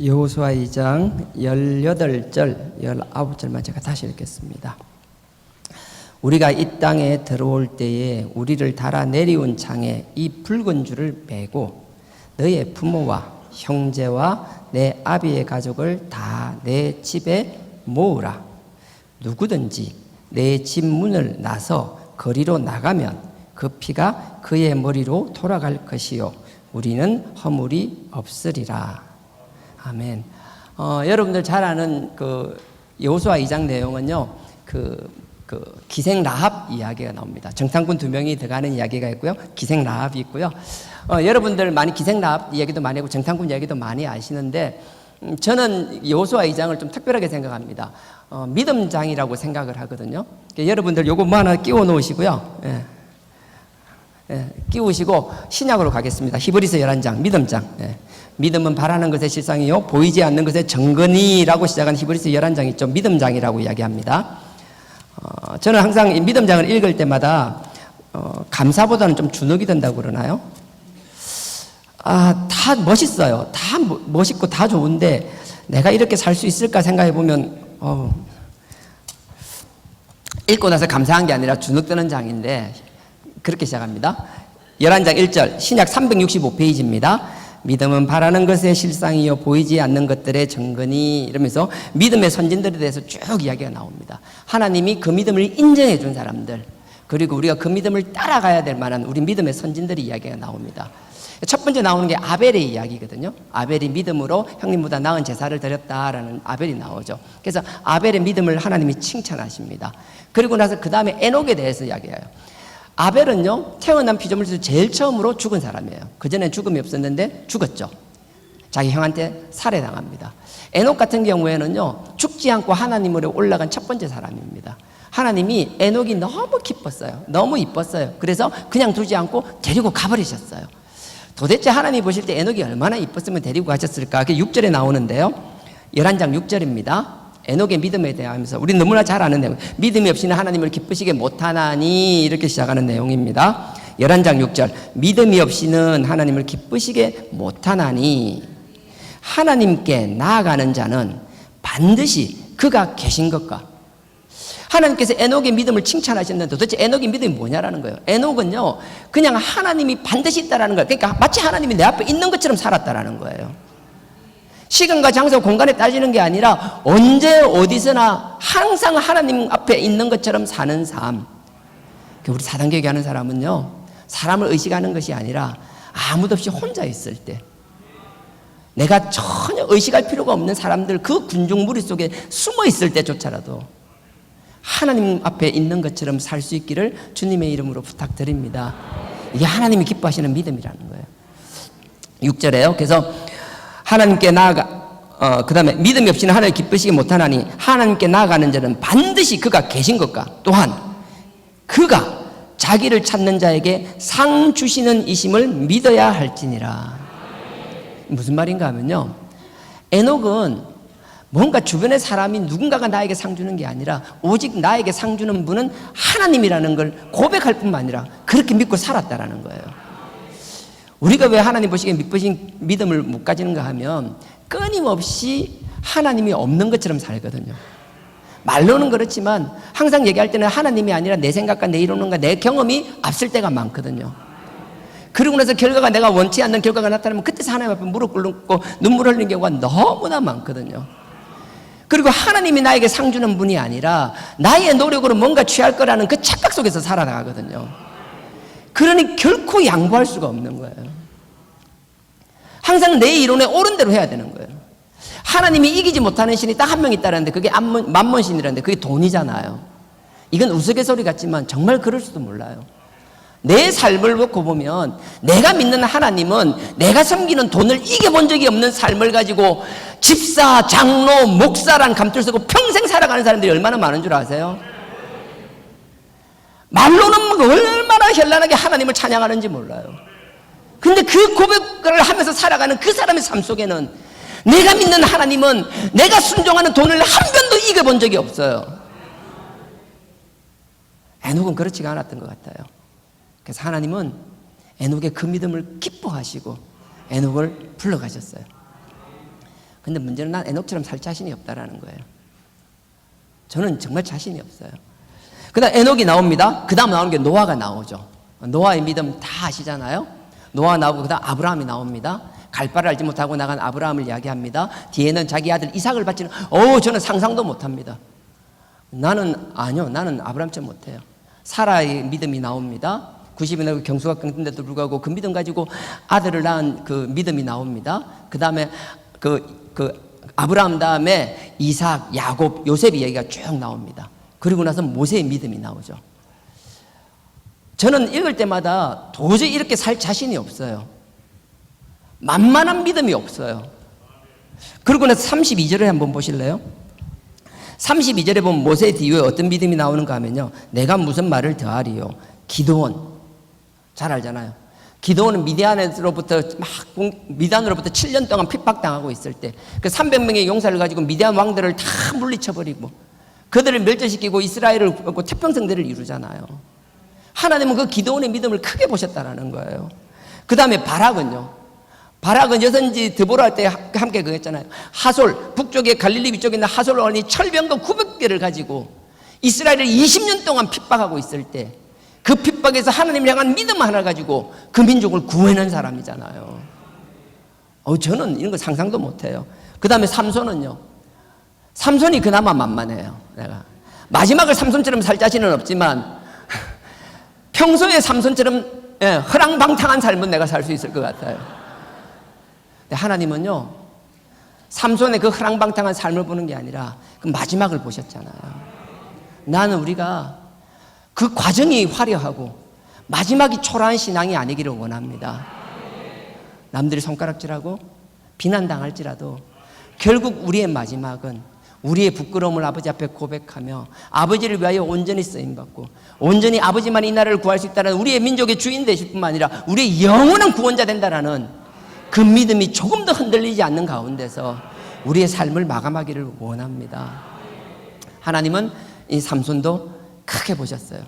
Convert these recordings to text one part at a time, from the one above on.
여호수아 2장 18절, 19절만 제가 다시 읽겠습니다. 우리가 이 땅에 들어올 때에 우리를 달아 내리운 창에 이 붉은 줄을 매고 너의 부모와 형제와 내 아비의 가족을 다 내 집에 모으라. 누구든지 내 집 문을 나서 거리로 나가면 그 피가 그의 머리로 돌아갈 것이요 우리는 허물이 없으리라. 아멘. 여러분들 잘 아는 그 여호수아 2장 내용은요, 기생 라합 이야기가 나옵니다. 정탐꾼 2명이 들어가는 이야기가 있고요, 기생 라합이 있고요. 여러분들 많이 기생 라합 이야기도 많이 하고 정탐꾼 이야기도 많이 아시는데, 저는 여호수아 2장을 좀 특별하게 생각합니다. 믿음장이라고 생각을 하거든요. 여러분들 요거 뭐 하나 끼워 놓으시고요. 끼우시고 신약으로 가겠습니다. 히브리서 11장 믿음장. 믿음은 바라는 것의 실상이요 보이지 않는 것의 증거니라고 시작한 히브리서 11장 있죠. 믿음장이라고 이야기합니다. 저는 항상 이 믿음장을 읽을 때마다 감사보다는 좀 주눅이 든다고 그러나요? 다 멋있어요. 다 멋있고 다 좋은데 내가 이렇게 살 수 있을까 생각해 보면 읽고 나서 감사한 게 아니라 주눅 드는 장인데, 그렇게 시작합니다. 11장 1절 신약 365페이지입니다. 믿음은 바라는 것의 실상이요 보이지 않는 것들의 증거니, 이러면서 믿음의 선진들에 대해서 쭉 이야기가 나옵니다. 하나님이 그 믿음을 인정해 준 사람들, 그리고 우리가 그 믿음을 따라가야 될 만한 우리 믿음의 선진들의 이야기가 나옵니다. 첫 번째 나오는 게 아벨의 이야기거든요. 아벨이 믿음으로 형님보다 나은 제사를 드렸다라는 아벨이 나오죠. 그래서 아벨의 믿음을 하나님이 칭찬하십니다. 그리고 나서 그 다음에 에녹에 대해서 이야기해요. 아벨은요, 태어난 피조물에서 제일 처음으로 죽은 사람이에요. 그전엔 죽음이 없었는데 죽었죠. 자기 형한테 살해당합니다. 에녹 같은 경우에는요, 죽지 않고 하나님으로 올라간 첫 번째 사람입니다. 하나님이 에녹이 너무 기뻤어요. 너무 이뻤어요. 그래서 그냥 두지 않고 데리고 가버리셨어요. 도대체 하나님 보실 때 에녹이 얼마나 이뻤으면 데리고 가셨을까? 그게 6절에 나오는데요. 11장 6절입니다. 에녹의 믿음에 대하면서 우리 너무나 잘 아는 내용, 믿음이 없이는 하나님을 기쁘시게 못하나니, 이렇게 시작하는 내용입니다. 11장 6절 믿음이 없이는 하나님을 기쁘시게 못하나니 하나님께 나아가는 자는 반드시 그가 계신 것과, 하나님께서 에녹의 믿음을 칭찬하셨는데 도대체 에녹의 믿음이 뭐냐라는 거예요. 에녹은요, 그냥 하나님이 반드시 있다라는 거예요. 그러니까 마치 하나님이 내 앞에 있는 것처럼 살았다라는 거예요. 시간과 장소, 공간에 따지는 게 아니라 언제 어디서나 항상 하나님 앞에 있는 것처럼 사는 삶. 우리 사단계획 하는 사람은요, 사람을 의식하는 것이 아니라 아무도 없이 혼자 있을 때, 내가 전혀 의식할 필요가 없는 사람들 그 군중무리 속에 숨어 있을 때조차라도 하나님 앞에 있는 것처럼 살 수 있기를 주님의 이름으로 부탁드립니다. 이게 하나님이 기뻐하시는 믿음이라는 거예요. 6절에요. 그래서 하나님께 그 다음에 믿음이 없이는 하나님을 기쁘시게 못하나니 하나님께 나아가는 자는 반드시 그가 계신 것과 또한 그가 자기를 찾는 자에게 상 주시는 이심을 믿어야 할지니라. 무슨 말인가 하면요, 에녹은 뭔가 주변의 사람이 누군가가 나에게 상 주는 게 아니라 오직 나에게 상 주는 분은 하나님이라는 걸 고백할 뿐만 아니라 그렇게 믿고 살았다라는 거예요. 우리가 왜 하나님 보시기에 믿으신 믿음을 못 가지는가 하면 끊임없이 하나님이 없는 것처럼 살거든요. 말로는 그렇지만 항상 얘기할 때는 하나님이 아니라 내 생각과 내 이론과 내 경험이 앞설 때가 많거든요. 그러고 나서 결과가 내가 원치 않는 결과가 나타나면 그때서 하나님 앞에 무릎 꿇고 눈물 흘리는 경우가 너무나 많거든요. 그리고 하나님이 나에게 상 주는 분이 아니라 나의 노력으로 뭔가 취할 거라는 그 착각 속에서 살아나가거든요. 그러니 결코 양보할 수가 없는 거예요. 항상 내 이론에 옳은 대로 해야 되는 거예요. 하나님이 이기지 못하는 신이 딱 한 명 있다는데 그게 만몬신이라는데 그게 돈이잖아요. 이건 우스갯소리 같지만 정말 그럴 수도 몰라요. 내 삶을 놓고 보면 내가 믿는 하나님은 내가 섬기는 돈을 이겨본 적이 없는 삶을 가지고 집사, 장로, 목사란 감투를 쓰고 평생 살아가는 사람들이 얼마나 많은 줄 아세요? 말로는 얼마나 현란하게 하나님을 찬양하는지 몰라요. 근데 그 고백을 하면서 살아가는 그 사람의 삶 속에는 내가 믿는 하나님은 내가 순종하는 돈을 한 번도 이겨본 적이 없어요. 에녹은 그렇지가 않았던 것 같아요. 그래서 하나님은 에녹의 그 믿음을 기뻐하시고 에녹을 불러가셨어요. 근데 문제는 난 에녹처럼 살 자신이 없다라는 거예요. 저는 정말 자신이 없어요. 그 다음 에녹이 나옵니다. 그 다음 나오는 게 노아가 나오죠. 노아의 믿음 다 아시잖아요. 노아 나오고 그 다음 아브라함이 나옵니다. 갈 바를 알지 못하고 나간 아브라함을 이야기합니다. 뒤에는 자기 아들 이삭을 바치는, 저는 상상도 못합니다. 나는 아브라함처럼 못해요. 사라의 믿음이 나옵니다. 90이 나고 경수가 끊긴데도 불구하고 그 믿음 가지고 아들을 낳은 그 믿음이 나옵니다. 그 다음에 아브라함 다음에 이삭, 야곱, 요셉 이야기가 쭉 나옵니다. 그리고 나서 모세의 믿음이 나오죠. 저는 읽을 때마다 도저히 이렇게 살 자신이 없어요. 만만한 믿음이 없어요. 그리고 나서 32절을 한번 보실래요? 32절에 보면 모세 뒤에 어떤 믿음이 나오는가 하면요, 내가 무슨 말을 더하리요. 기드온 잘 알잖아요. 기드온은 미디안으로부터 7년 동안 핍박당하고 있을 때 그 300명의 용사를 가지고 미디안 왕들을 다 물리쳐버리고 그들을 멸절시키고 이스라엘을 태평성대를 이루잖아요. 하나님은 그 기드온의 믿음을 크게 보셨다라는 거예요. 그 다음에 바락은 여선지 드보라 할 때 함께 그랬잖아요. 하솔, 북쪽에 갈릴리 위쪽에 있는 하솔 왕이 철병거 900개를 가지고 이스라엘을 20년 동안 핍박하고 있을 때 그 핍박에서 하나님을 향한 믿음 하나 가지고 그 민족을 구해낸 사람이잖아요. 저는 이런 거 상상도 못해요. 그 다음에 삼손이 그나마 만만해요. 내가 마지막을 삼손처럼 살 자신은 없지만 평소에 삼손처럼 허랑방탕한 삶은 내가 살 수 있을 것 같아요. 근데 하나님은요, 삼손의 그 허랑방탕한 삶을 보는 게 아니라 그 마지막을 보셨잖아요. 나는 우리가 그 과정이 화려하고 마지막이 초라한 신앙이 아니기를 원합니다. 남들이 손가락질하고 비난당할지라도 결국 우리의 마지막은 우리의 부끄러움을 아버지 앞에 고백하며 아버지를 위하여 온전히 쓰임받고 온전히 아버지만 이 나라를 구할 수 있다는 우리의 민족의 주인 되실 뿐만 아니라 우리의 영원한 구원자 된다라는 그 믿음이 조금 더 흔들리지 않는 가운데서 우리의 삶을 마감하기를 원합니다. 하나님은 이 삼손도 크게 보셨어요.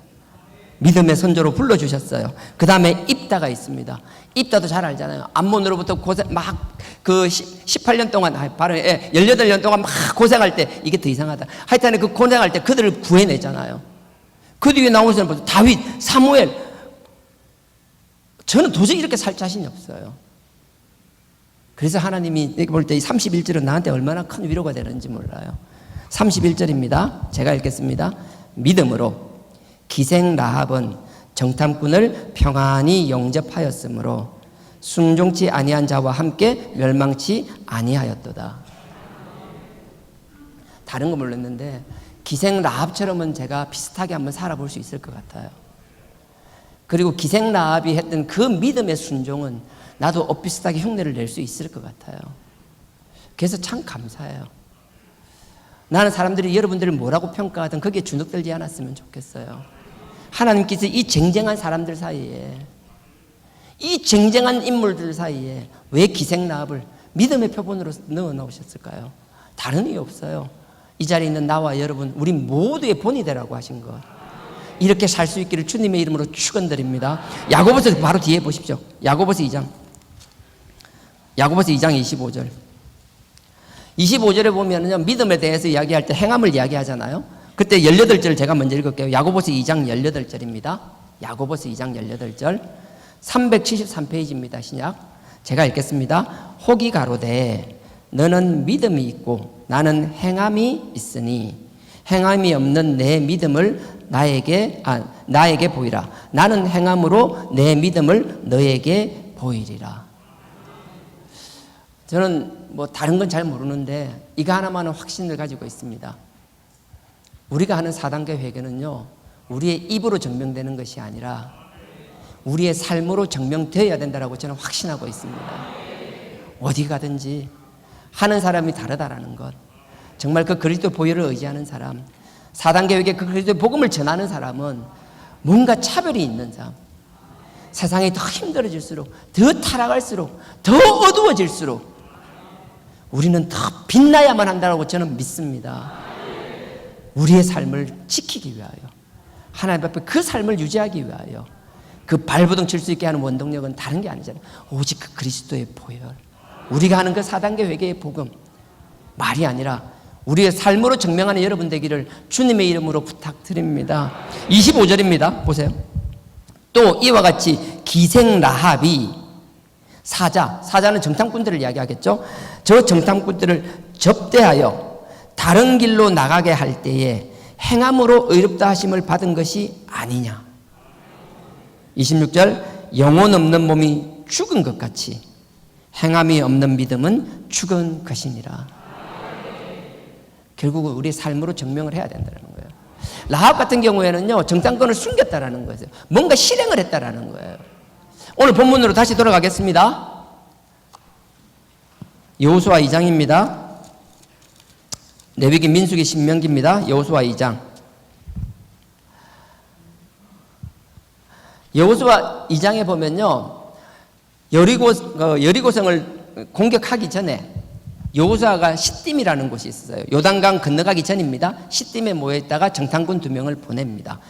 믿음의 선조로 불러주셨어요. 그 다음에 입다가 있습니다. 입다도 잘 알잖아요. 암몬으로부터 그 18년 동안, 18년 동안 막 고생할 때 이게 더 이상하다. 하여튼 그 고생할 때 그들을 구해내잖아요. 그 뒤에 나오는 사람, 다윗, 사무엘. 저는 도저히 이렇게 살 자신이 없어요. 그래서 하나님이 볼 때 이 31절은 나한테 얼마나 큰 위로가 되는지 몰라요. 31절입니다. 제가 읽겠습니다. 믿음으로 기생 라합은 정탐꾼을 평안히 영접하였으므로 순종치 아니한 자와 함께 멸망치 아니하였도다. 다른 거 몰랐는데 기생 라합처럼은 제가 비슷하게 한번 살아볼 수 있을 것 같아요. 그리고 기생 라합이 했던 그 믿음의 순종은 나도 엇비슷하게 흉내를 낼 수 있을 것 같아요. 그래서 참 감사해요. 나는 사람들이 여러분들을 뭐라고 평가하든 거기에 주눅들지 않았으면 좋겠어요. 하나님께서 이 쟁쟁한 사람들 사이에, 이 쟁쟁한 인물들 사이에 왜 기생라합을 믿음의 표본으로 넣어 놓으셨을까요? 다른 이유 없어요. 이 자리에 있는 나와 여러분, 우리 모두의 본이 되라고 하신 것. 이렇게 살 수 있기를 주님의 이름으로 축원드립니다. 야고보서 바로 뒤에 보십시오. 야고보서 2장 25절. 25절에 보면은요, 믿음에 대해서 이야기할 때 행함을 이야기하잖아요. 그때 18절 제가 먼저 읽을게요. 야고보서 2장 18절입니다. 야고보서 2장 18절. 373페이지입니다. 신약. 제가 읽겠습니다. 혹이 가로되 너는 믿음이 있고 나는 행함이 있으니 행함이 없는 내 믿음을 나에게 보이라. 나는 행함으로 내 믿음을 너에게 보이리라. 저는 다른 건 잘 모르는데 이거 하나만은 확신을 가지고 있습니다. 우리가 하는 4단계 회개는요, 우리의 입으로 증명되는 것이 아니라 우리의 삶으로 증명되어야 된다고 저는 확신하고 있습니다. 어디 가든지 하는 사람이 다르다라는 것, 정말 그 그리스도 보혈을 의지하는 사람, 4단계 회개 그 그리스도의 복음을 전하는 사람은 뭔가 차별이 있는 사람, 세상이 더 힘들어질수록, 더 타락할수록, 더 어두워질수록 우리는 더 빛나야만 한다고 저는 믿습니다. 우리의 삶을 지키기 위하여, 하나님 앞에 그 삶을 유지하기 위하여 그 발버둥 칠 수 있게 하는 원동력은 다른 게 아니잖아요. 오직 그 그리스도의 보혈, 우리가 하는 그 4단계 회개의 복음, 말이 아니라 우리의 삶으로 증명하는 여러분 되기를 주님의 이름으로 부탁드립니다. 25절입니다. 보세요. 또 이와 같이 기생 라합이 사자는 정탐꾼들을 이야기하겠죠. 저 정탐꾼들을 접대하여 다른 길로 나가게 할 때에 행함으로 의롭다 하심을 받은 것이 아니냐. 26절 영혼 없는 몸이 죽은 것 같이 행함이 없는 믿음은 죽은 것이니라. 결국은 우리의 삶으로 증명을 해야 된다는 거예요. 라합 같은 경우에는요, 정탐꾼을 숨겼다라는 거예요. 뭔가 실행을 했다라는 거예요. 오늘 본문으로 다시 돌아가겠습니다. 여호수아 2장입니다. 레위기, 민수기, 신명기입니다. 여호수아 2장. 여호수아 2장에 보면요, 여리고성을 공격하기 전에 여호수아가 시딤이라는 곳이 있어요. 요단강 건너가기 전입니다. 시딤에 모여있다가 정탐꾼 2명을 보냅니다.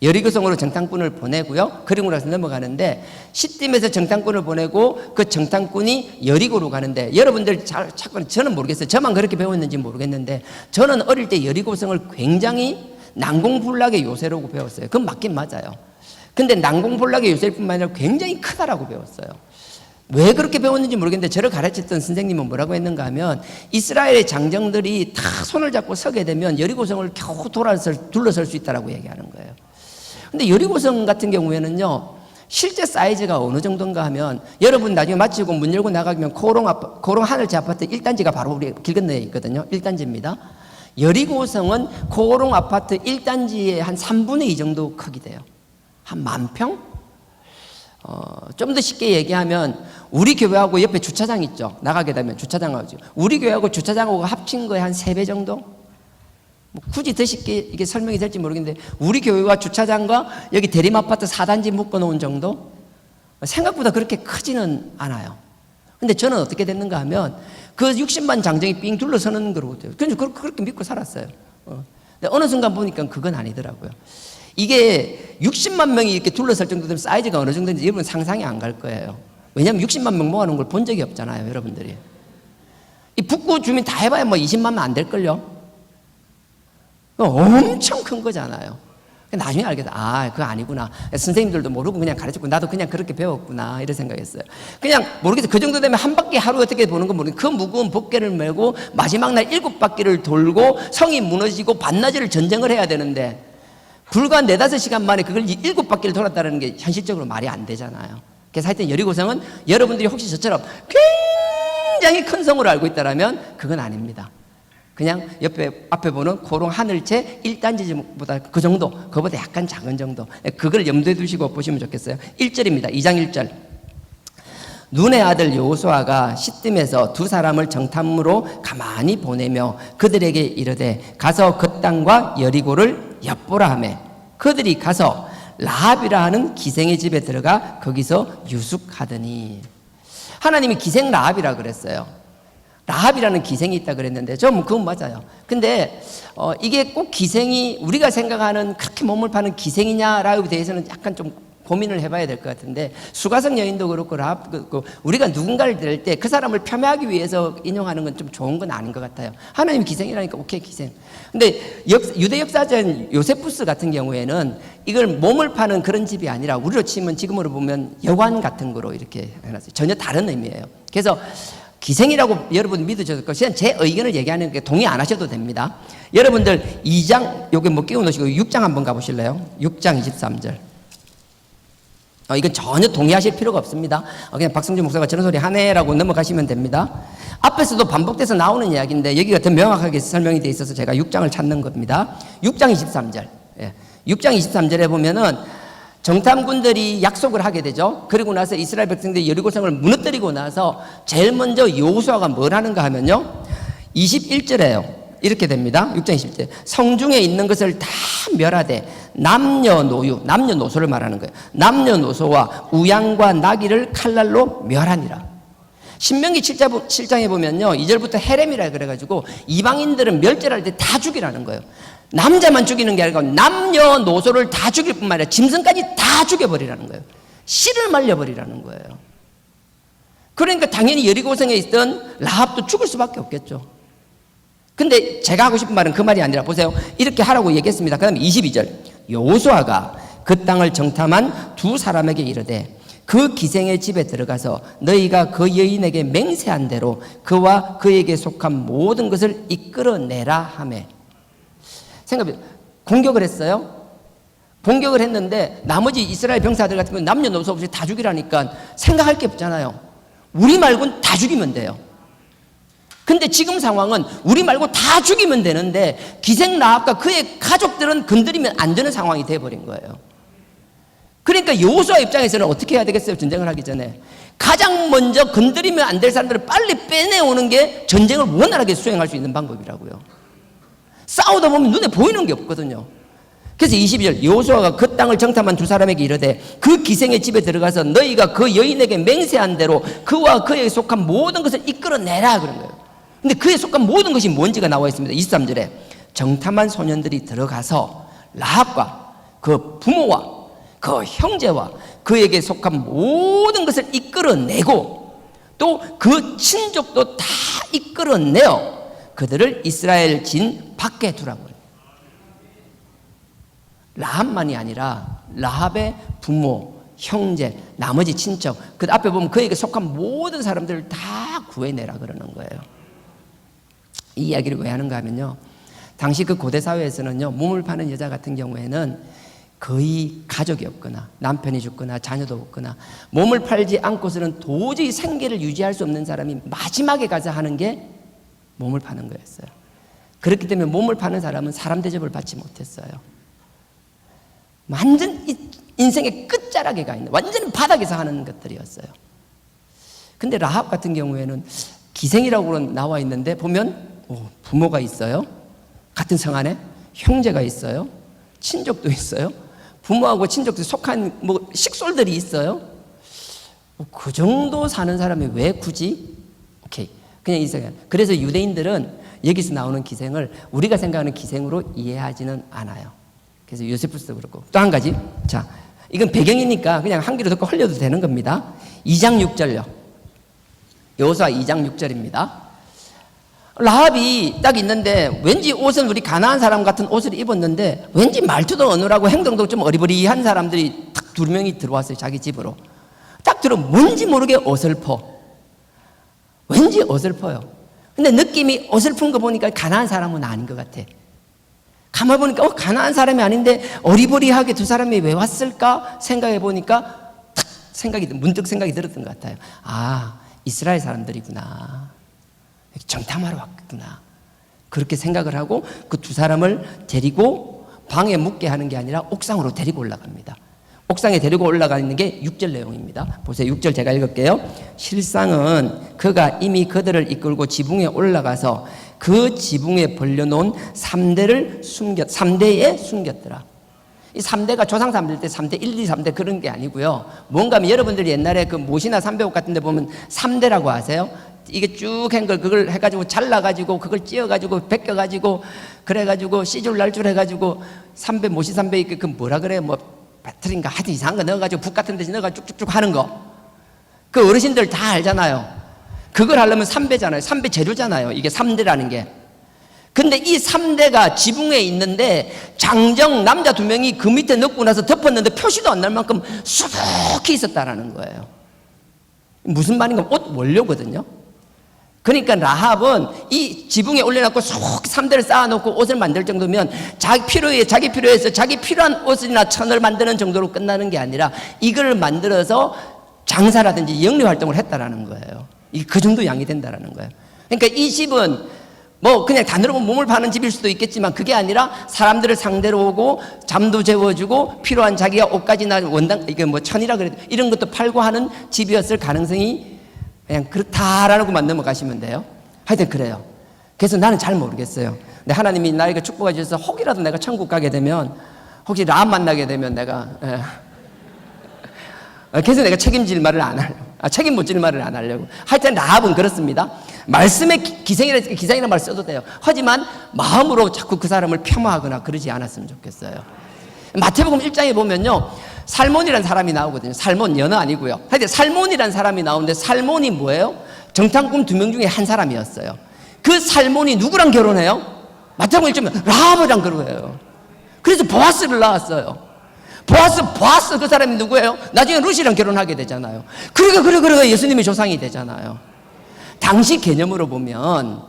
여리고성으로 정탐꾼을 보내고요, 그리고 나서 넘어가는데 시딤에서 정탐꾼을 보내고 그 정탐꾼이 여리고로 가는데, 여러분들 자꾸 저는 모르겠어요. 저만 그렇게 배웠는지 모르겠는데 저는 어릴 때 여리고성을 굉장히 난공불락의 요새라고 배웠어요. 그건 맞긴 맞아요. 근데 난공불락의 요새일 뿐만 아니라 굉장히 크다라고 배웠어요. 왜 그렇게 배웠는지 모르겠는데 저를 가르쳤던 선생님은 뭐라고 했는가 하면, 이스라엘의 장정들이 다 손을 잡고 서게 되면 여리고성을 겨우 둘러설 수 있다라고 얘기하는 거예요. 근데 여리고성 같은 경우에는요, 실제 사이즈가 어느 정도인가 하면, 여러분 나중에 마치고 문 열고 나가면 코롱 하늘채 아파트 1단지가 바로 우리 길 건너에 있거든요. 1단지입니다. 여리고성은 코롱 아파트 1단지의 한 3분의 2 정도 크기 돼요. 한 10,000평? 좀 더 쉽게 얘기하면 우리 교회하고 옆에 주차장 있죠. 나가게 되면 주차장하고, 우리 교회하고 주차장하고 합친 거에 한 3배 정도? 굳이 더 쉽게 이게 설명이 될지 모르겠는데, 우리 교회와 주차장과 여기 대림아파트 4단지 묶어놓은 정도? 생각보다 그렇게 크지는 않아요. 근데 저는 어떻게 됐는가 하면 그 60만 장정이 삥 둘러서는 거로 돼요. 그래서 그렇게 믿고 살았어요. 근데 어느 순간 보니까 그건 아니더라고요. 이게 60만 명이 이렇게 둘러설 정도 되면 사이즈가 어느 정도인지 여러분 상상이 안 갈 거예요. 왜냐하면 60만 명 모아놓은 걸 본 적이 없잖아요, 여러분들이. 이 북구 주민 다 해봐야 뭐 20만 명 안 될걸요? 엄청 큰 거잖아요. 나중에 알겠다. 아, 그거 아니구나. 선생님들도 모르고 그냥 가르쳤고 나도 그냥 그렇게 배웠구나, 이런 생각했어요. 그냥 모르겠어요. 그 정도 되면 한 바퀴 하루 어떻게 보는 건 모르겠는데, 그 무거운 복개를 메고 마지막 날 7바퀴를 돌고 성이 무너지고 반나절을 전쟁을 해야 되는데, 불과 4-5시간 만에 그걸 7바퀴를 돌았다는 게 현실적으로 말이 안 되잖아요. 그래서 하여튼 여리고성은 여러분들이 혹시 저처럼 굉장히 큰 성으로 알고 있다면 그건 아닙니다. 그냥 앞에 보는 고롱 하늘채 1단지보다 그 정도, 그거보다 약간 작은 정도. 그걸 염두에 두시고 보시면 좋겠어요. 1절입니다. 2장 1절. 눈의 아들 여호수아가 시딤에서 2 사람을 정탐으로 가만히 보내며 그들에게 이르되 가서 그 땅과 여리고를 엿보라 하매, 그들이 가서 라합이라 하는 기생의 집에 들어가 거기서 유숙하더니. 하나님이 기생 라합이라 그랬어요. 라합이라는 기생이 있다 그랬는데, 좀 그건 맞아요. 근데 이게 꼭 기생이 우리가 생각하는 그렇게 몸을 파는 기생이냐라고 대해서는 약간 좀 고민을 해봐야 될 것 같은데, 수가성 여인도 그렇고 라합, 우리가 누군가를 들 때 그 사람을 폄훼하기 위해서 인용하는 건 좀 좋은 건 아닌 것 같아요. 하나님 기생이라니까 오케이, 기생. 근데 유대 역사전 요세푸스 같은 경우에는 이걸 몸을 파는 그런 집이 아니라 우리로 치면 지금으로 보면 여관 같은 거로 이렇게 해놨어요. 전혀 다른 의미예요. 그래서 기생이라고 여러분 믿으셔도 그냥 제 의견을 얘기하는 게 동의 안 하셔도 됩니다. 여러분들 2장 여기 뭐 끼워 놓으시고 6장 한번 가보실래요? 6장 23절. 이건 전혀 동의하실 필요가 없습니다. 그냥 박성준 목사가 저런 소리 하네라고 넘어가시면 됩니다. 앞에서도 반복돼서 나오는 이야기인데 여기가 더 명확하게 설명이 되어 있어서 제가 6장을 찾는 겁니다. 6장 23절. 6장 23절에 보면은 정탐꾼들이 약속을 하게 되죠. 그리고 나서 이스라엘 백성들이 여리고성을 무너뜨리고 나서 제일 먼저 여호수아가 뭘 하는가 하면요, 21절에요. 이렇게 됩니다. 6장 20절. 성중에 있는 것을 다 멸하되 남녀노소를 말하는 거예요. 남녀노소와 우양과 나귀를 칼날로 멸하니라. 신명기 7장에 보면요, 2절부터 헤렘이라 그래가지고 이방인들은 멸절할 때 다 죽이라는 거예요. 남자만 죽이는 게 아니라 남녀노소를 다 죽일 뿐만 아니라 짐승까지 다 죽여버리라는 거예요. 씨를 말려버리라는 거예요. 그러니까 당연히 여리고성에 있던 라합도 죽을 수밖에 없겠죠. 근데 제가 하고 싶은 말은 그 말이 아니라 보세요. 이렇게 하라고 얘기했습니다. 그 다음에 22절. 여호수아가 그 땅을 정탐한 두 사람에게 이르되 그 기생의 집에 들어가서 너희가 그 여인에게 맹세한 대로 그와 그에게 속한 모든 것을 이끌어내라 하매. 생각해, 공격을 했어요. 공격을 했는데 나머지 이스라엘 병사들 같은 경우는 남녀노소 없이 다 죽이라니까 생각할 게 없잖아요. 우리 말고는 다 죽이면 돼요. 근데 지금 상황은 우리 말고 다 죽이면 되는데 기생 라합과 그의 가족들은 건드리면 안 되는 상황이 돼버린 거예요. 그러니까 여호수아 입장에서는 어떻게 해야 되겠어요? 전쟁을 하기 전에 가장 먼저 건드리면 안 될 사람들을 빨리 빼내오는 게 전쟁을 원활하게 수행할 수 있는 방법이라고요. 싸우다 보면 눈에 보이는 게 없거든요. 그래서 22절 여호수아가 그 땅을 정탐한 두 사람에게 이르되 그 기생의 집에 들어가서 너희가 그 여인에게 맹세한 대로 그와 그에게 속한 모든 것을 이끌어내라 그런 거예요. 근데 그에 속한 모든 것이 뭔지가 나와 있습니다. 23절에 정탐한 소년들이 들어가서 라합과 그 부모와 그 형제와 그에게 속한 모든 것을 이끌어내고 또 그 친족도 다 이끌어내어 그들을 이스라엘 진 밖에 두라고요. 라합만이 아니라 라합의 부모, 형제, 나머지 친척, 그 앞에 보면 그에게 속한 모든 사람들을 다 구해내라 그러는 거예요. 이 이야기를 왜 하는가 하면요, 당시 그 고대 사회에서는요, 몸을 파는 여자 같은 경우에는 거의 가족이 없거나 남편이 죽거나 자녀도 없거나 몸을 팔지 않고서는 도저히 생계를 유지할 수 없는 사람이 마지막에 가서 하는 게 몸을 파는 거였어요. 그렇기 때문에 몸을 파는 사람은 사람 대접을 받지 못했어요. 완전 인생의 끝자락에 가 있는, 완전 바닥에서 하는 것들이었어요. 근데 라합 같은 경우에는 기생이라고 나와 있는데 보면 부모가 있어요. 같은 성 안에 형제가 있어요. 친족도 있어요. 부모하고 친족도 속한 식솔들이 있어요. 그 정도 사는 사람이 왜 굳이? 오케이, 그냥 이 생각. 그래서 유대인들은 여기서 나오는 기생을 우리가 생각하는 기생으로 이해하지는 않아요. 그래서 요세푸스도 그렇고. 또 한 가지, 자, 이건 배경이니까 그냥 한 귀로 듣고 흘려도 되는 겁니다. 2장 6절요. 여호수아 2장 6절입니다. 라합이 딱 있는데 왠지 옷은 우리 가나안 사람 같은 옷을 입었는데 왠지 말투도 어눌하고 행동도 좀 어리버리한 사람들이 딱 두 명이 들어왔어요. 자기 집으로 딱 들어 뭔지 모르게 어설퍼. 왠지 어설퍼요. 근데 느낌이 어설픈 거 보니까 가나안 사람은 아닌 것 같아. 가만 보니까 가나안 사람이 아닌데 어리버리하게 두 사람이 왜 왔을까 생각해 보니까 딱 문득 생각이 들었던 것 같아요. 아, 이스라엘 사람들이구나. 정탐하러 왔구나. 그렇게 생각을 하고 그 두 사람을 데리고 방에 묵게 하는 게 아니라 옥상으로 데리고 올라갑니다. 옥상에 데리고 올라가는 게 6절 내용입니다. 보세요. 6절 제가 읽을게요. 실상은 그가 이미 그들을 이끌고 지붕에 올라가서 그 지붕에 벌려놓은 3대에 숨겼더라. 이 3대가 조상 3대 때 3대 1, 2, 3대 그런 게 아니고요. 뭔가 하면 여러분들이 옛날에 그 못이나 삼배옷 같은 데 보면 3대라고 아세요? 이게 쭉 한 걸 그걸 해가지고 잘라가지고 그걸 찧어가지고 벗겨가지고 그래가지고 시줄 날줄 해가지고 삼배 못이 삼배 그 뭐라 그래 뭐 배터리인가 하여튼 이상한 거 넣어가지고 북 같은 데서 넣어가지고 쭉쭉쭉 하는 거. 그 어르신들 다 알잖아요. 그걸 하려면 3배잖아요. 3배 재료잖아요. 이게 3대라는 게. 근데 이 3대가 지붕에 있는데 장정 남자 2명이 그 밑에 넣고 나서 덮었는데 표시도 안 날 만큼 수북히 있었다라는 거예요. 무슨 말인가? 옷 원료거든요. 그러니까 라합은 이 지붕에 올려놓고 속 3대를 쌓아놓고 옷을 만들 정도면 자기 필요해서 자기 필요한 옷이나 천을 만드는 정도로 끝나는 게 아니라 이걸 만들어서 장사라든지 영리 활동을 했다라는 거예요. 그 정도 양이 된다라는 거예요. 그러니까 이 집은 뭐 그냥 단으로 몸을 파는 집일 수도 있겠지만 그게 아니라 사람들을 상대로 오고 잠도 재워주고 필요한 자기가 옷가지나 원단 이게 뭐 천이라 그래도 이런 것도 팔고 하는 집이었을 가능성이 그냥 그렇다라고만 넘어가시면 돼요. 하여튼 그래요. 그래서 나는 잘 모르겠어요. 근데 하나님이 나에게 축복해 주셔서 혹이라도 내가 천국 가게 되면 혹시 라합 만나게 되면 내가 그래서 내가 책임질 말을 안 하려고. 책임 못 질 말을 안 하려고. 하여튼 라합은 그렇습니다. 말씀에 기생이라는 말 써도 돼요. 하지만 마음으로 자꾸 그 사람을 폄하하거나 그러지 않았으면 좋겠어요. 마태복음 1장에 보면요, 살몬이라는 사람이 나오거든요. 살몬, 연어 아니고요. 하여튼 살몬이라는 사람이 나오는데 살몬이 뭐예요? 정탐꾼 2명 중에 한 사람이었어요. 그 살몬이 누구랑 결혼해요? 마태복음 1장 라합이랑 결혼해요. 그래서 보아스를 낳았어요. 보아스 그 사람이 누구예요? 나중에 룻이랑 결혼하게 되잖아요. 그러니까 예수님의 조상이 되잖아요. 당시 개념으로 보면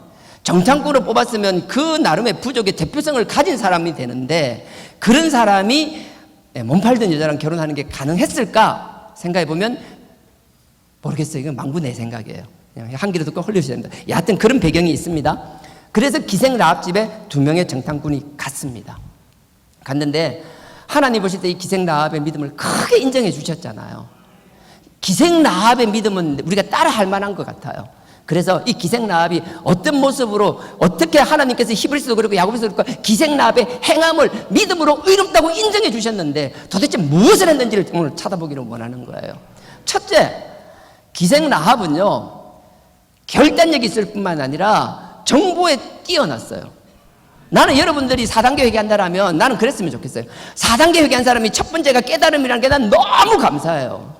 정탐꾼을 뽑았으면 그 나름의 부족의 대표성을 가진 사람이 되는데, 그런 사람이 몸 팔던 여자랑 결혼하는 게 가능했을까 생각해 보면 모르겠어요. 이건 망부 내 생각이에요. 그냥 한 귀로 듣고 흘리셔야 됩니다. 여하튼 그런 배경이 있습니다. 그래서 기생 라합 집에 2명의 정탐꾼이 갔습니다. 갔는데 하나님 보실 때 이 기생 라합의 믿음을 크게 인정해 주셨잖아요. 기생 라합의 믿음은 우리가 따라할 만한 것 같아요. 그래서 이 기생 라합이 어떤 모습으로 어떻게 하나님께서 히브리서도 그렇고 야고보서도 그렇고 기생 라합의 행함을 믿음으로 의롭다고 인정해 주셨는데 도대체 무엇을 했는지를 오늘 찾아보기를 원하는 거예요. 첫째, 기생 라합은요 결단력이 있을 뿐만 아니라 정보에 뛰어났어요. 나는 여러분들이 4단계 회개한다라면 나는 그랬으면 좋겠어요. 4단계 회개한 사람이 첫 번째가 깨달음이라는 게 난 너무 감사해요.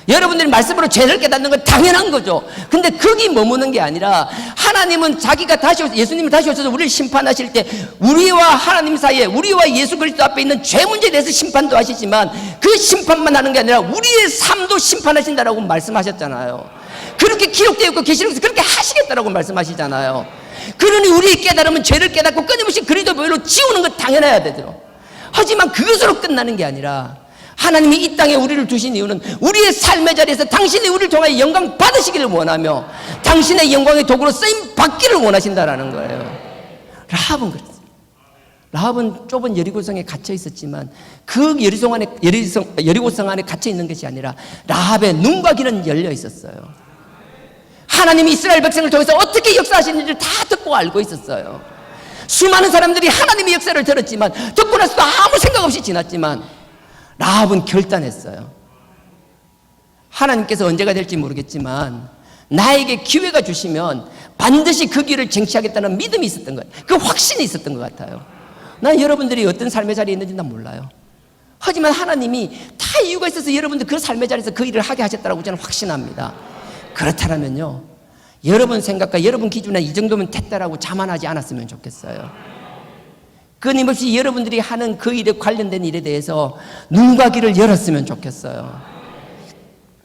여러분들이 말씀으로 죄를 깨닫는 건 당연한 거죠. 근데 거기 머무는 게 아니라 하나님은 자기가 예수님을 다시 오셔서 우리를 심판하실 때 우리와 하나님 사이에, 우리와 예수 그리스도 앞에 있는 죄 문제에 대해서 심판도 하시지만 그 심판만 하는 게 아니라 우리의 삶도 심판하신다라고 말씀하셨잖아요. 그렇게 기록되어 있고 계시록에서 그렇게 하시겠다라고 말씀하시잖아요. 그러니 우리의 깨달음은 죄를 깨닫고 끊임없이 그리스도 보혈로 지우는 것 당연해야 되죠. 하지만 그것으로 끝나는 게 아니라 하나님이 이 땅에 우리를 두신 이유는 우리의 삶의 자리에서 당신이 우리를 통하여 영광 받으시기를 원하며 당신의 영광의 도구로 쓰임 받기를 원하신다라는 거예요. 라합은 그랬어요. 라합은 좁은 여리고성에 갇혀 있었지만 그 여리고성 안에 갇혀 있는 것이 아니라 라합의 눈과 귀는 열려 있었어요. 하나님이 이스라엘 백성을 통해서 어떻게 역사하시는지를 다 듣고 알고 있었어요. 수많은 사람들이 하나님의 역사를 들었지만 듣고 나서도 아무 생각 없이 지났지만 라합은 결단했어요. 하나님께서 언제가 될지 모르겠지만 나에게 기회가 주시면 반드시 그 길을 쟁취하겠다는 믿음이 있었던 것 같아요. 그 확신이 있었던 것 같아요. 난 여러분들이 어떤 삶의 자리에 있는지 난 몰라요. 하지만 하나님이 다 이유가 있어서 여러분들 그 삶의 자리에서 그 일을 하게 하셨다고 저는 확신합니다. 그렇다면요, 여러분 생각과 여러분 기준에 이 정도면 됐다라고 자만하지 않았으면 좋겠어요. 끊임없이 여러분들이 하는 그 일에 관련된 일에 대해서 눈과 귀를 열었으면 좋겠어요.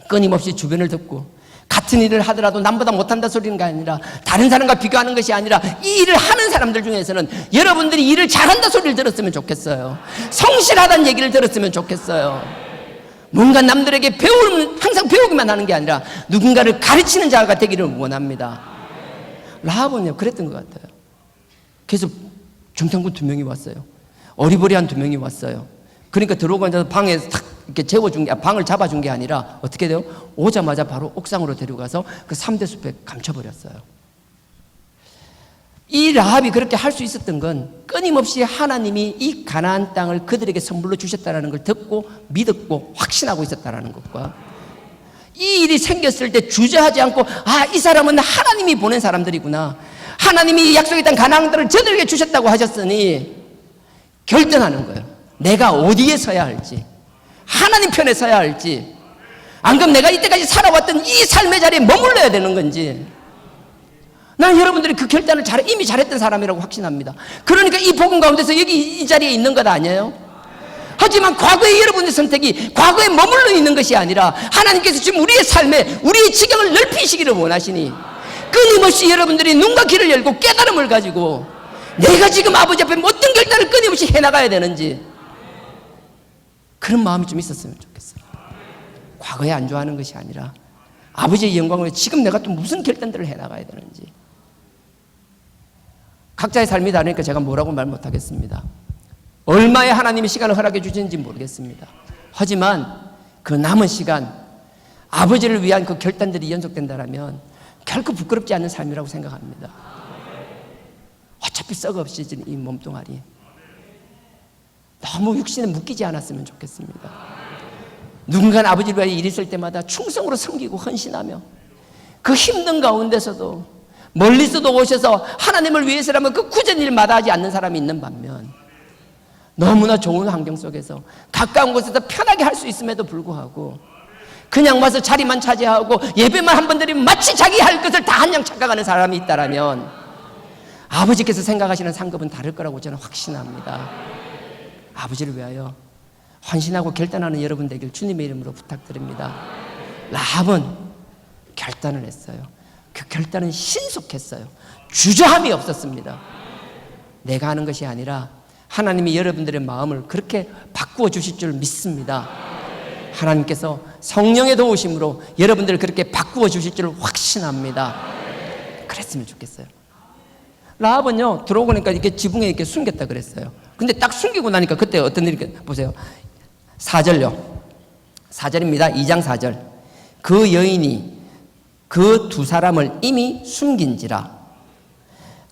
끊임없이 주변을 듣고 같은 일을 하더라도 남보다 못한다 소리는 게 아니라 다른 사람과 비교하는 것이 아니라 이 일을 하는 사람들 중에서는 여러분들이 일을 잘한다 소리를 들었으면 좋겠어요. 성실하다는 얘기를 들었으면 좋겠어요. 뭔가 남들에게 항상 배우기만 하는 게 아니라 누군가를 가르치는 자가 되기를 원합니다. 라합은요 그랬던 것 같아요. 그래서 정탐꾼 2명이 왔어요. 어리버리한 2명이 왔어요. 그러니까 들어오고 앉아서 방에 탁 이렇게 재워준 게, 방을 잡아준 게 아니라 어떻게 돼요? 오자마자 바로 옥상으로 데려가서 그 3대 숲에 감춰버렸어요. 이 라합이 그렇게 할 수 있었던 건 끊임없이 하나님이 이 가나안 땅을 그들에게 선물로 주셨다는 걸 듣고 믿었고 확신하고 있었다는 것과 이 일이 생겼을 때 주저하지 않고 이 사람은 하나님이 보낸 사람들이구나, 하나님이 약속했던 가나안 땅을 저들에게 주셨다고 하셨으니 결정하는 거예요. 내가 어디에 서야 할지, 하나님 편에 서야 할지, 안 그럼 내가 이때까지 살아왔던 이 삶의 자리에 머물러야 되는 건지. 나는 여러분들이 그 결단을 이미 잘했던 사람이라고 확신합니다. 그러니까 이 복음 가운데서 여기 이 자리에 있는 것 아니에요? 하지만 과거의 여러분의 선택이 과거에 머물러 있는 것이 아니라 하나님께서 지금 우리의 삶에 우리의 지경을 넓히시기를 원하시니 끊임없이 여러분들이 눈과 귀를 열고 깨달음을 가지고 내가 지금 아버지 앞에 어떤 결단을 끊임없이 해나가야 되는지 그런 마음이 좀 있었으면 좋겠어요. 과거에 안주하는 것이 아니라 아버지의 영광을 위해 지금 내가 또 무슨 결단들을 해나가야 되는지. 각자의 삶이 다르니까 제가 뭐라고 말 못하겠습니다. 얼마의 하나님이 시간을 허락해 주시는지 모르겠습니다. 하지만 그 남은 시간 아버지를 위한 그 결단들이 연속된다면 결코 부끄럽지 않은 삶이라고 생각합니다. 어차피 썩어 없어진 이 몸뚱아리 너무 육신에 묶이지 않았으면 좋겠습니다. 누군가는 아버지를 위해 일 있을 때마다 충성으로 섬기고 헌신하며 그 힘든 가운데서도 멀리서도 오셔서 하나님을 위해서라면 그 굳은 일 마다하지 않는 사람이 있는 반면 너무나 좋은 환경 속에서 가까운 곳에서 편하게 할 수 있음에도 불구하고 그냥 와서 자리만 차지하고 예배만 한 번 드리면 마치 자기 할 것을 다 한 양 착각하는 사람이 있다라면 아버지께서 생각하시는 상급은 다를 거라고 저는 확신합니다. 아버지를 위하여 헌신하고 결단하는 여러분 되길 주님의 이름으로 부탁드립니다. 라합은 결단을 했어요. 그 결단은 신속했어요. 주저함이 없었습니다. 내가 하는 것이 아니라 하나님이 여러분들의 마음을 그렇게 바꾸어 주실 줄 믿습니다. 하나님께서 성령의 도우심으로 여러분들을 그렇게 바꾸어 주실 줄 확신합니다. 그랬으면 좋겠어요. 라합은요, 들어오고 나니까 이렇게 지붕에 이렇게 숨겼다 그랬어요. 근데 딱 숨기고 나니까 그때 어떤 일이, 보세요. 4절요. 4절입니다. 2장 4절. 그 여인이 그 두 사람을 이미 숨긴지라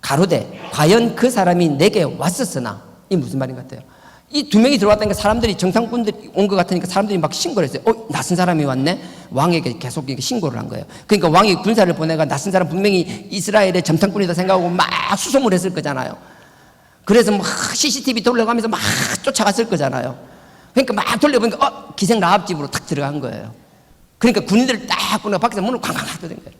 가로되 과연 그 사람이 내게 왔었으나, 이 무슨 말인 것 같아요? 이 두 명이 들어왔다니까 사람들이, 정탐꾼들이 온 것 같으니까 사람들이 막 신고를 했어요. 낯선 사람이 왔네? 왕에게 계속 신고를 한 거예요. 그러니까 왕이 군사를 보내가 낯선 사람 분명히 이스라엘의 정탐꾼이다 생각하고 막 수소문 했을 거잖아요. 그래서 막 CCTV 돌려가면서 막 쫓아갔을 거잖아요. 그러니까 막 돌려보니까 기생 라합 집으로 탁 들어간 거예요. 그러니까 군인들을 딱 보내고 밖에서 문을 쾅쾅 닫는 거예요.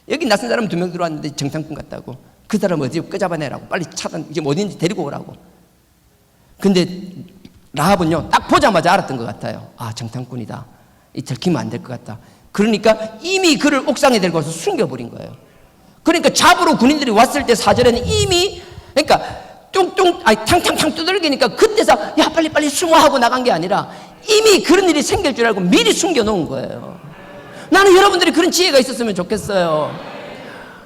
여기 낯선 사람 두 명 들어왔는데 정탐꾼 같다고. 그 사람 어디 끄잡아내라고. 빨리 차단, 이제 어딘지 데리고 오라고. 근데 라합은요, 딱 보자마자 알았던 것 같아요. 아, 정탐꾼이다. 이 들키면 안 될 것 같다. 그러니까 이미 그를 옥상에 데리고 와서 숨겨버린 거예요. 그러니까 잡으러 군인들이 왔을 때 4절에는 이미, 그러니까 탕탕탕 두들기니까 그때서 야 빨리 숨어 하고 나간 게 아니라 이미 그런 일이 생길 줄 알고 미리 숨겨놓은 거예요. 나는 여러분들이 그런 지혜가 있었으면 좋겠어요.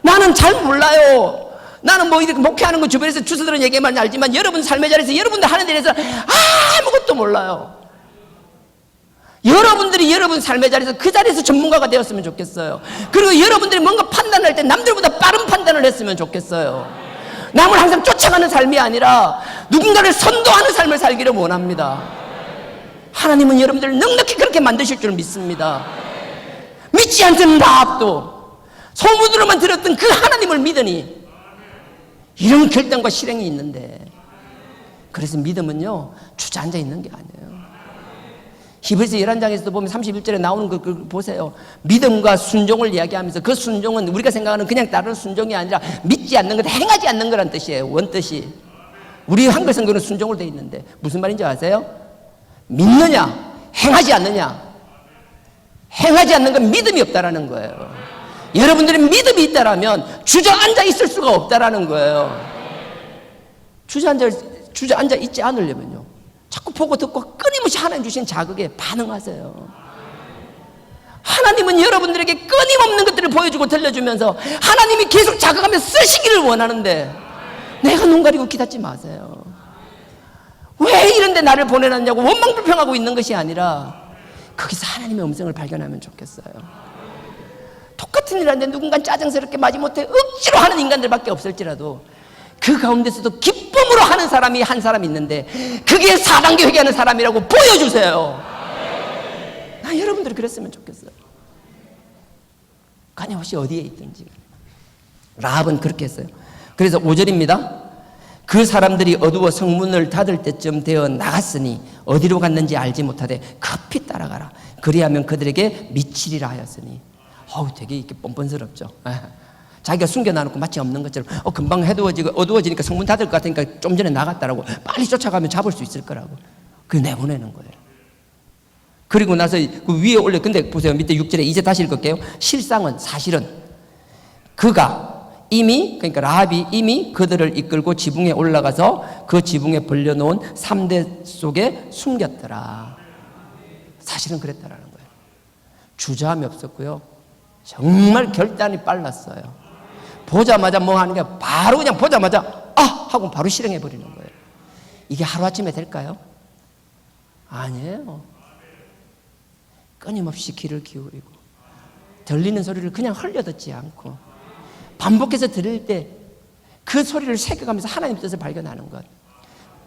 나는 잘 몰라요. 나는 뭐 이렇게 목회하는 거 주변에서 주스들은 얘기만 알지만 여러분 삶의 자리에서 여러분들 하는 일에서 아무것도 몰라요. 여러분들이 여러분 삶의 자리에서 그 자리에서 전문가가 되었으면 좋겠어요. 그리고 여러분들이 뭔가 판단할 때 남들보다 빠른 판단을 했으면 좋겠어요. 남을 항상 쫓아가는 삶이 아니라 누군가를 선도하는 삶을 살기를 원합니다. 하나님은 여러분들을 넉넉히 그렇게 만드실 줄 믿습니다. 믿지 않던 라합도 소문으로만 들었던 그 하나님을 믿으니 이런 결단과 실행이 있는데, 그래서 믿음은요 주저앉아 있는 게 아니에요. 히브리서 11장에서도 보면 31절에 나오는 거 보세요. 믿음과 순종을 이야기하면서 그 순종은 우리가 생각하는 그냥 다른 순종이 아니라 믿지 않는 것, 행하지 않는 거란 뜻이에요. 원뜻이. 우리 한글 성경은 순종으로 되어 있는데 무슨 말인지 아세요? 믿느냐 행하지 않느냐. 행하지 않는 건 믿음이 없다라는 거예요. 여러분들이 믿음이 있다라면 주저앉아 있을 수가 없다라는 거예요. 주저앉아 있지 않으려면요, 자꾸 보고 듣고 끊임없이 하나님 주신 자극에 반응하세요. 하나님은 여러분들에게 끊임없는 것들을 보여주고 들려주면서 하나님이 계속 자극하며 쓰시기를 원하는데 내가 눈 가리고 기다지 마세요. 왜 이런데 나를 보내놨냐고 원망불평하고 있는 것이 아니라 거기서 하나님의 음성을 발견하면 좋겠어요. 똑같은 일 하는데 누군가 짜증스럽게 마지못해 억지로 하는 인간들밖에 없을지라도 그 가운데서도 기쁨으로 하는 사람이 한 사람 있는데 그게 4단계 회개하는 사람이라고 보여주세요. 나 여러분들이 그랬으면 좋겠어요. 관여없이 어디에 있든지. 라합은 그렇게 했어요. 그래서 5절입니다. 그 사람들이 어두워 성문을 닫을 때쯤 되어 나갔으니 어디로 갔는지 알지 못하되 급히 따라가라. 그리하면 그들에게 미치리라 하였으니. 되게 이렇게 뻔뻔스럽죠. 자기가 숨겨놔놓고 마치 없는 것처럼 금방 어두워지니까 성문 닫을 것 같으니까 좀 전에 나갔다라고 빨리 쫓아가면 잡을 수 있을 거라고 그 내보내는 거예요. 그리고 나서 그 위에 올려. 근데 보세요, 밑에 6절에 이제 다시 읽을게요. 실상은 사실은 그가 이미, 그러니까 라합이 이미 그들을 이끌고 지붕에 올라가서 그 지붕에 벌려놓은 3대 속에 숨겼더라. 사실은 그랬다라는 거예요. 주저함이 없었고요, 정말 결단이 빨랐어요. 보자마자 뭐 하는 게 바로 그냥 보자마자 하고 바로 실행해 버리는 거예요. 이게 하루아침에 될까요? 아니에요. 끊임없이 귀를 기울이고 들리는 소리를 그냥 흘려듣지 않고 반복해서 들을 때 그 소리를 새겨가면서 하나님 뜻을 발견하는 것.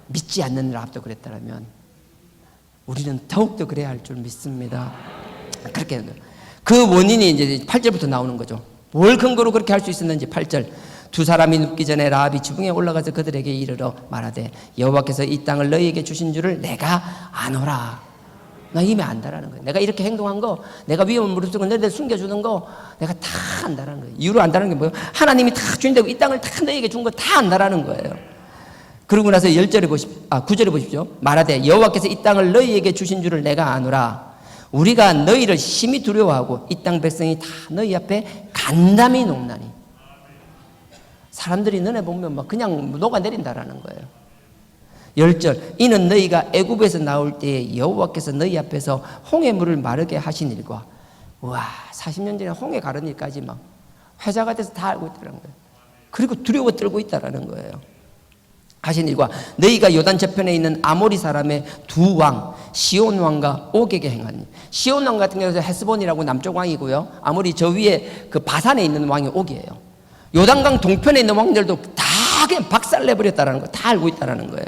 믿지 않는 라합도 그랬다면 우리는 더욱더 그래야 할 줄 믿습니다. 그렇게 하는 거예요. 그 원인이 이제 8절부터 나오는 거죠. 뭘 근거로 그렇게 할 수 있었는지. 8절. 두 사람이 눕기 전에 라합이 지붕에 올라가서 그들에게 이르러 말하되 여호와께서 이 땅을 너희에게 주신 줄을 내가 아노라. 나 이미 안다라는 거예요. 내가 이렇게 행동한 거, 내가 위험을 무릅쓰고 너희들 숨겨주는 거 내가 다 안다라는 거예요. 이유로 안다는 게 뭐예요? 하나님이 다 주인되고 이 땅을 다 너희에게 준 거 다 안다라는 거예요. 그러고 나서 9절에 보십시오. 말하되 여호와께서 이 땅을 너희에게 주신 줄을 내가 아노라. 우리가 너희를 심히 두려워하고 이 땅 백성이 다 너희 앞에 간담이 녹나니. 사람들이 너네 보면 막 그냥 녹아내린다라는 거예요. 10절 이는 너희가 애굽에서 나올 때에 여호와께서 너희 앞에서 홍해 물을 마르게 하신 일과, 와 40년 전에 홍해 가른 일까지 막 회자가 돼서 다 알고 있다는 거예요. 그리고 두려워 떨고 있다는 거예요. 하신 일과 너희가 요단 저편에 있는 아모리 사람의 두 왕 시온 왕과 옥에게 행하니. 시온 왕 같은 경우는 헤스본이라고 남쪽 왕이고요, 아모리 저 위에 그 바산에 있는 왕이 옥이에요. 요단강 동편에 있는 왕들도 다 그냥 박살내버렸다는 거 다 알고 있다는 거예요.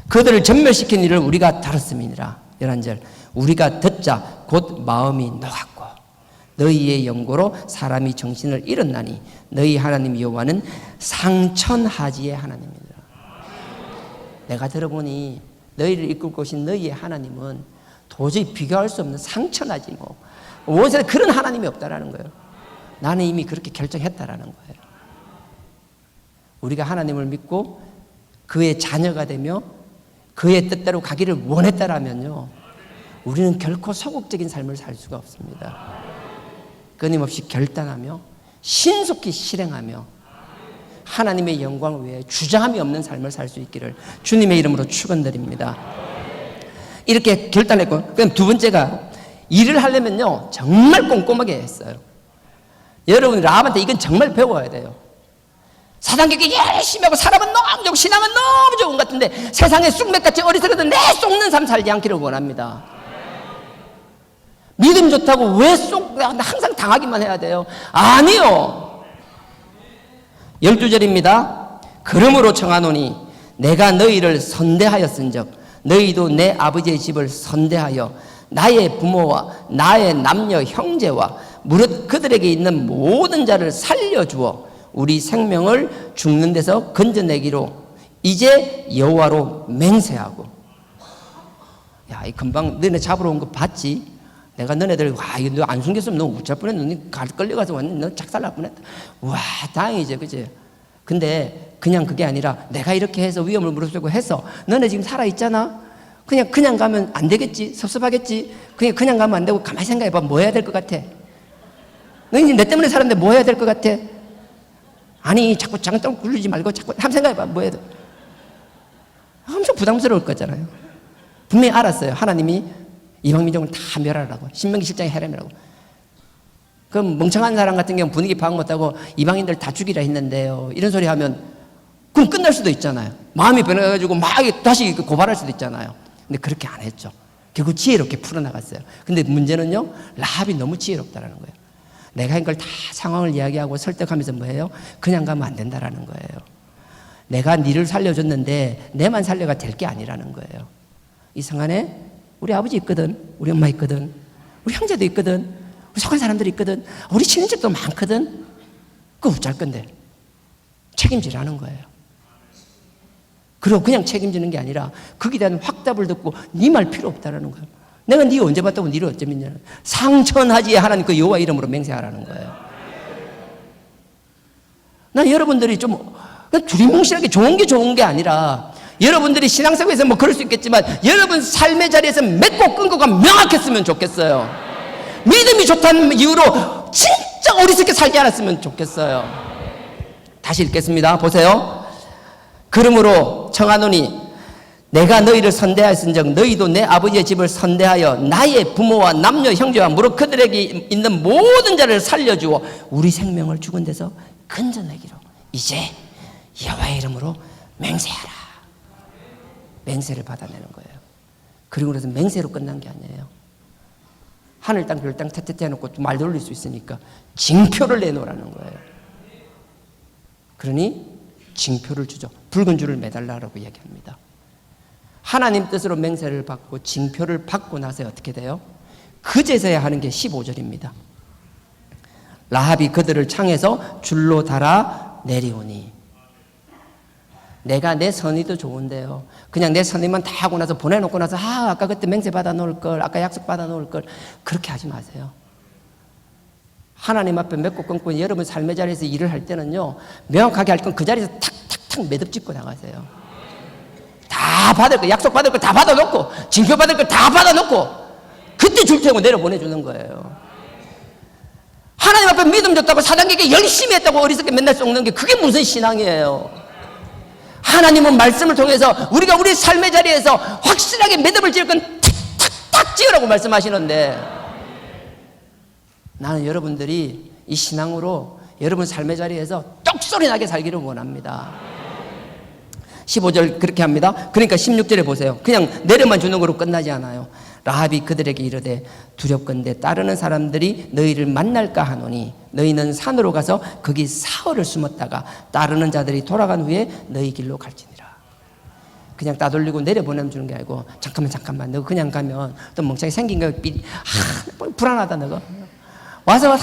그들을 전멸시킨 일을 우리가 다뤘음이니라. 11절 우리가 듣자 곧 마음이 녹았고 너희의 영고로 사람이 정신을 잃었나니 너희 하나님 여호와는 상천하지의 하나님이니라. 내가 들어보니 너희를 이끌 것인 너희의 하나님은 도저히 비교할 수 없는 상천하지 뭐 원세에 그런 하나님이 없다라는 거예요. 나는 이미 그렇게 결정했다라는 거예요. 우리가 하나님을 믿고 그의 자녀가 되며 그의 뜻대로 가기를 원했다라면요, 우리는 결코 소극적인 삶을 살 수가 없습니다. 끊임없이 결단하며 신속히 실행하며 하나님의 영광 외에 주장함이 없는 삶을 살 수 있기를 주님의 이름으로 축원드립니다. 이렇게 결단했고, 그럼 두 번째가 일을 하려면요 정말 꼼꼼하게 했어요. 여러분 라합한테 이건 정말 배워야 돼요. 사단계획 열심히 하고 사람은 너무 좋고 신앙은 너무 좋은 것 같은데 세상에 쑥맥같이 어리석어도 내 속는 삶 살지 않기를 원합니다. 믿음 좋다고 왜 항상 당하기만 해야 돼요? 아니요. 12절입니다. 그러므로 청하노니 내가 너희를 선대하였은즉 너희도 내 아버지의 집을 선대하여 나의 부모와 나의 남녀 형제와 무릇 그들에게 있는 모든 자를 살려주어 우리 생명을 죽는 데서 건져내기로 이제 여호와로 맹세하고. 야, 이 금방 너네 잡으러 온 거 봤지? 내가 너네들 와 이거 너 안 숨겼으면 너 우짤 뻔했네. 너 끌려가서 왔네. 너 작살날 뻔했다. 와 다행이지, 그치? 근데 그냥 그게 아니라 내가 이렇게 해서 위험을 무릅쓰고 해서 너네 지금 살아있잖아. 그냥 가면 안 되겠지? 섭섭하겠지? 그냥 가면 안 되고 가만히 생각해봐. 뭐 해야 될 것 같아? 너희 내 때문에 살았는데 뭐 해야 될 것 같아? 아니 자꾸 장똥 굴리지 말고 자꾸 한번 생각해봐. 뭐 해야 돼? 엄청 부담스러울 거잖아요. 분명히 알았어요. 하나님이 이방민족을 다 멸하라고. 신명기 7장에 해람이라고. 그럼 멍청한 사람 같은 경우는 분위기 파악 못하고 이방인들 다 죽이라 했는데요, 이런 소리 하면 그럼 끝날 수도 있잖아요. 마음이 변해가지고 막 다시 고발할 수도 있잖아요. 근데 그렇게 안 했죠. 결국 지혜롭게 풀어나갔어요. 근데 문제는요, 라합이 너무 지혜롭다라는 거예요. 내가 한 걸 다 상황을 이야기하고 설득하면서 뭐예요? 그냥 가면 안 된다라는 거예요. 내가 니를 살려줬는데 내만 살려가 될 게 아니라는 거예요. 이 성안에 우리 아버지 있거든, 우리 엄마 있거든, 우리 형제도 있거든, 우리 속한 사람들이 있거든, 우리 친인척도 많거든. 그거 어쩔 건데 책임지라는 거예요. 그리고 그냥 책임지는 게 아니라 거기에 대한 확답을 듣고 네 말 필요 없다라는 거예요. 내가 네 언제 봤다고 니를 어째 믿냐. 상천하지에 하나님 그 여호와 이름으로 맹세하라는 거예요. 난 여러분들이 좀 두리뭉실하게 좋은 게 아니라, 여러분들이 신앙생활에서 뭐 그럴 수 있겠지만 여러분 삶의 자리에서 맺고 끈거가 명확했으면 좋겠어요. 믿음이 좋다는 이유로 진짜 어리석게 살지 않았으면 좋겠어요. 다시 읽겠습니다. 보세요. 그러므로 청하노니 내가 너희를 선대하였은즉 너희도 내 아버지의 집을 선대하여 나의 부모와 남녀 형제와 무릇 그들에게 있는 모든 자를 살려주어 우리 생명을 죽은 데서 건져내기로 이제 여호와의 이름으로 맹세하라. 맹세를 받아내는 거예요. 그리고 그래서 맹세로 끝난 게 아니에요. 하늘 땅 별 땅 태태태 해놓고 또 말 돌릴 수 있으니까 징표를 내놓으라는 거예요. 그러니 징표를 주죠. 붉은 줄을 매달라라고 얘기합니다. 하나님 뜻으로 맹세를 받고 징표를 받고 나서 어떻게 돼요? 그제서야 하는 게 15절입니다. 라합이 그들을 창에서 줄로 달아 내리오니. 내가 내 선의도 좋은데요. 그냥 내 선의만 다 하고 나서 보내놓고 나서 아까 그때 맹세 받아 놓을 걸, 아까 약속 받아 놓을 걸, 그렇게 하지 마세요. 하나님 앞에 맺고 끊고 여러분 삶의 자리에서 일을 할 때는요, 명확하게 할 건 그 자리에서 탁탁탁 매듭 짓고 나가세요. 다 받을 거, 약속 받을 거 다 받아놓고, 징표 받을 거 다 받아놓고, 그때 줄 테고 내려보내주는 거예요. 하나님 앞에 믿음 줬다고 사단에게 열심히 했다고 어리석게 맨날 썩는 게 그게 무슨 신앙이에요. 하나님은 말씀을 통해서 우리가 우리 삶의 자리에서 확실하게 매듭을 지을 건 탁탁탁 지으라고 말씀하시는데, 나는 여러분들이 이 신앙으로 여러분 삶의 자리에서 똑소리 나게 살기를 원합니다. 15절 그렇게 합니다. 그러니까 16절에 보세요. 그냥 내려만 주는 거로 끝나지 않아요. 라합이 그들에게 이르되 두렵건대 따르는 사람들이 너희를 만날까 하노니 너희는 산으로 가서 거기 사흘을 숨었다가 따르는 자들이 돌아간 후에 너희 길로 갈지니라. 그냥 따돌리고 내려보내면 주는 게 아니고, 잠깐만 너 그냥 가면 또 멍청이 생긴 거 불안하다. 너가 와서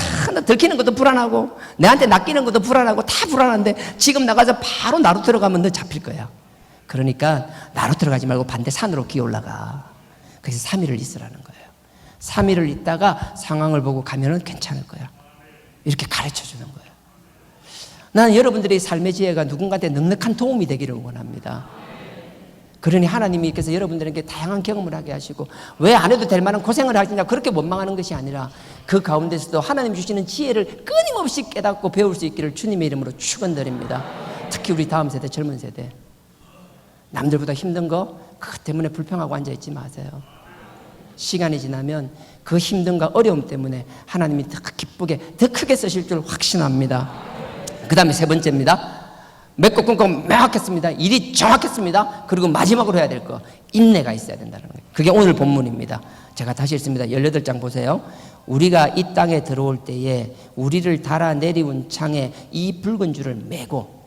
들키는 것도 불안하고 내한테 낚이는 것도 불안하고 다 불안한데, 지금 나가서 바로 나로 들어가면 너 잡힐 거야. 그러니까 나로 들어가지 말고 반대 산으로 기어 올라가. 그래서 3일을 있으라는 거예요. 3일을 있다가 상황을 보고 가면은 괜찮을 거야. 이렇게 가르쳐 주는 거예요. 나는 여러분들의 삶의 지혜가 누군가한테 넉넉한 도움이 되기를 원합니다. 그러니 하나님께서 여러분들에게 다양한 경험을 하게 하시고, 왜 안 해도 될 만한 고생을 하시냐 그렇게 원망하는 것이 아니라, 그 가운데서도 하나님 주시는 지혜를 끊임없이 깨닫고 배울 수 있기를 주님의 이름으로 축원드립니다. 특히 우리 다음 세대, 젊은 세대, 남들보다 힘든 거 그것 때문에 불평하고 앉아있지 마세요. 시간이 지나면 그 힘듦과 어려움 때문에 하나님이 더 기쁘게 더 크게 쓰실 줄 확신합니다. 그 다음에 세 번째입니다. 맺고 끊고 명확했습니다. 일이 정확했습니다. 그리고 마지막으로 해야 될 거, 인내가 있어야 된다는 거예요. 그게 오늘 본문입니다. 제가 다시 읽습니다. 18장 보세요. 우리가 이 땅에 들어올 때에 우리를 달아 내리운 창에 이 붉은 줄을 매고,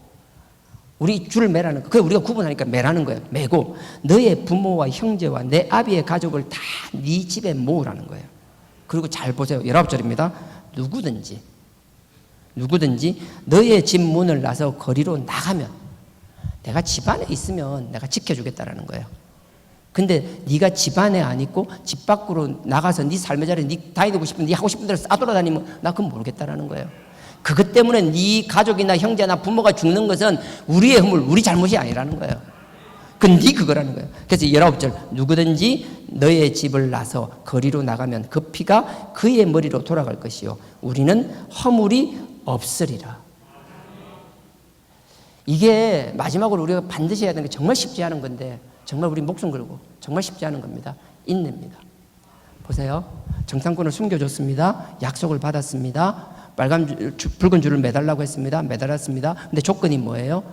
우리 줄을 매라는 거, 그게 우리가 구분하니까 매라는 거예요. 매고 너의 부모와 형제와 내 아비의 가족을 다 네 집에 모으라는 거예요. 그리고 잘 보세요. 19절입니다. 누구든지 너의 집 문을 나서 거리로 나가면, 내가 집 안에 있으면 내가 지켜주겠다라는 거예요. 근데 네가 집 안에 안 있고 집 밖으로 나가서 네 삶의 자리에 네 다니고 싶은, 네 하고 싶은 대로 싸돌아다니면 나 그건 모르겠다라는 거예요. 그것 때문에 네 가족이나 형제나 부모가 죽는 것은 우리의 허물, 우리 잘못이 아니라는 거예요. 그건 네 그거라는 거예요. 그래서 19절, 누구든지 너의 집을 나서 거리로 나가면 그 피가 그의 머리로 돌아갈 것이요 우리는 허물이 없으리라. 이게 마지막으로 우리가 반드시 해야 되는 게 정말 쉽지 않은 건데, 정말 우리 목숨 걸고 정말 쉽지 않은 겁니다. 인내입니다. 보세요. 정탐꾼을 숨겨줬습니다. 약속을 받았습니다. 붉은 줄을 매달라고 했습니다. 매달았습니다. 근데 조건이 뭐예요?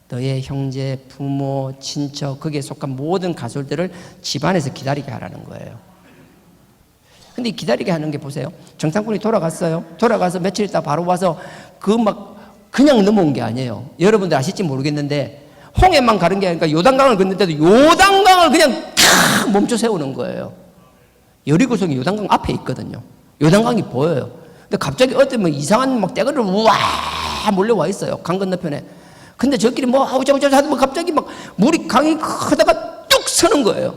너의 형제, 부모, 친척, 거기에 속한 모든 가솔들을 집안에서 기다리게 하라는 거예요. 근데 기다리게 하는 게 보세요. 정탐꾼이 돌아갔어요. 돌아가서 며칠 있다 바로 와서 그냥 넘어온 게 아니에요. 여러분들 아실지 모르겠는데, 홍해만 가는 게 아니라 요단강을 건너는데도 요단강을 그냥 탁 멈춰 세우는 거예요. 여리고성이 요단강 앞에 있거든요. 요단강이 보여요. 근데 갑자기 어떤 이상한 떼거리로 우와 몰려와 있어요. 강 건너편에. 근데 저끼리 아우자우자 하면 갑자기 물이 강이 크다가 뚝 서는 거예요.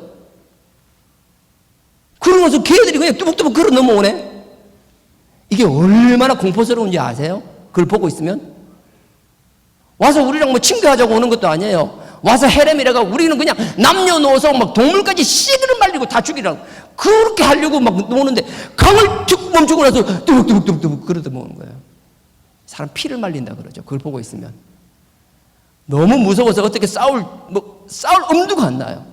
그러면서 개들이 그냥 뚜벅뚜벅 걸어 넘어오네. 이게 얼마나 공포스러운지 아세요? 그걸 보고 있으면. 와서 우리랑 친구하자고 오는 것도 아니에요. 와서 헤렘이라가 우리는 그냥 남녀노소 동물까지 씨들을 말리고 다 죽이라고 그렇게 하려고 노는데, 강을 툭 멈추고 나서 뚜벅뚜벅뚜벅 걸어 넘어오는 거예요. 사람 피를 말린다 그러죠. 그걸 보고 있으면. 너무 무서워서 어떻게 싸울 엄두가 안 나요.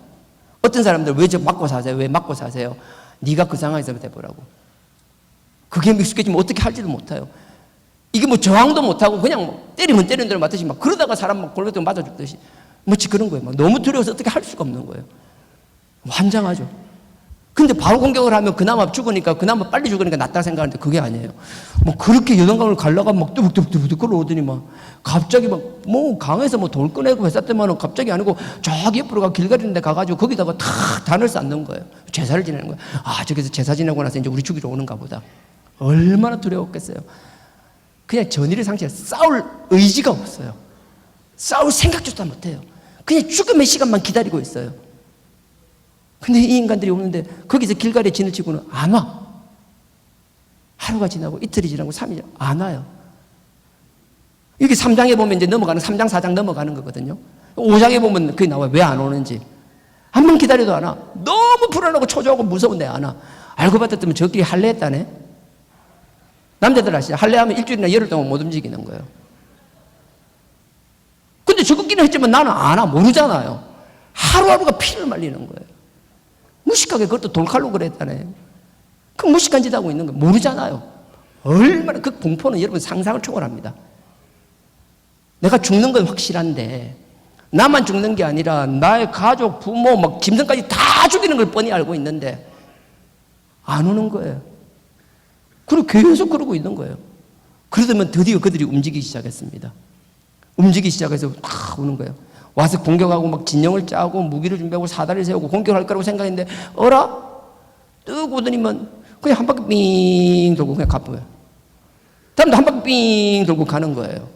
어떤 사람들 왜 맞고 사세요? 왜 맞고 사세요? 네가 그 상황에서 해보라고. 그게 익숙해지면 어떻게 할지도 못해요. 이게 저항도 못하고 그냥 때리면 때리는 대로 맞듯이 그러다가 사람 골반도 맞아 죽듯이 그런 거예요. 너무 두려워서 어떻게 할 수가 없는 거예요. 환장하죠. 근데 바로 공격을 하면 그나마 죽으니까, 그나마 빨리 죽으니까 낫다 생각하는데 그게 아니에요. 그렇게 요단강을 가려가 뚜벅뚜벅뚜벅 끌어오더니 갑자기 강에서 돌 꺼내고 했었더만 갑자기 아니고 저기 옆으로 가 길 가리는 데 가가지고 거기다가 탁 단을 쌓는 거예요. 제사를 지내는 거예요. 저기서 제사 지내고 나서 이제 우리 죽이러 오는가 보다. 얼마나 두려웠겠어요. 그냥 전의를 상실해 싸울 의지가 없어요. 싸울 생각조차 못해요. 그냥 죽음의 시간만 기다리고 있어요. 근데 이 인간들이 오는데 거기서 길가리에 진을 치고는 안 와. 하루가 지나고 이틀이 지나고 3일이 안 와요. 이게 3장에 보면 이제 넘어가는 3장 4장 넘어가는 거거든요. 5장에 보면 그게 나와요. 왜 안 오는지. 한 번 기다려도 안 와. 너무 불안하고 초조하고 무서운데 안 와. 알고 봤더니 저끼리 할례했다네. 남자들 아시죠? 할례하면 일주일이나 열흘 동안 못 움직이는 거예요. 근데 저끼리는 했지만 나는 안 와. 모르잖아요. 하루하루가 피를 말리는 거예요. 무식하게 그것도 돌칼로 그랬다네. 그 무식한 짓 하고 있는 거 모르잖아요. 얼마나 그 공포는 여러분 상상을 초월합니다. 내가 죽는 건 확실한데 나만 죽는 게 아니라 나의 가족, 부모, 막 짐승까지 다 죽이는 걸 뻔히 알고 있는데 안 오는 거예요. 그리고 계속 그러고 있는 거예요. 그러더니 드디어 그들이 움직이기 시작했습니다. 움직이기 시작해서 막 오는 거예요. 와서 공격하고 막 진영을 짜고 무기를 준비하고 사다리를 세우고 공격할 거라고 생각했는데 어라? 뜨고 오더니만 그냥 한 바퀴 삥 돌고 그냥 가버려요. 다음도 한 바퀴 삥 돌고 가는 거예요.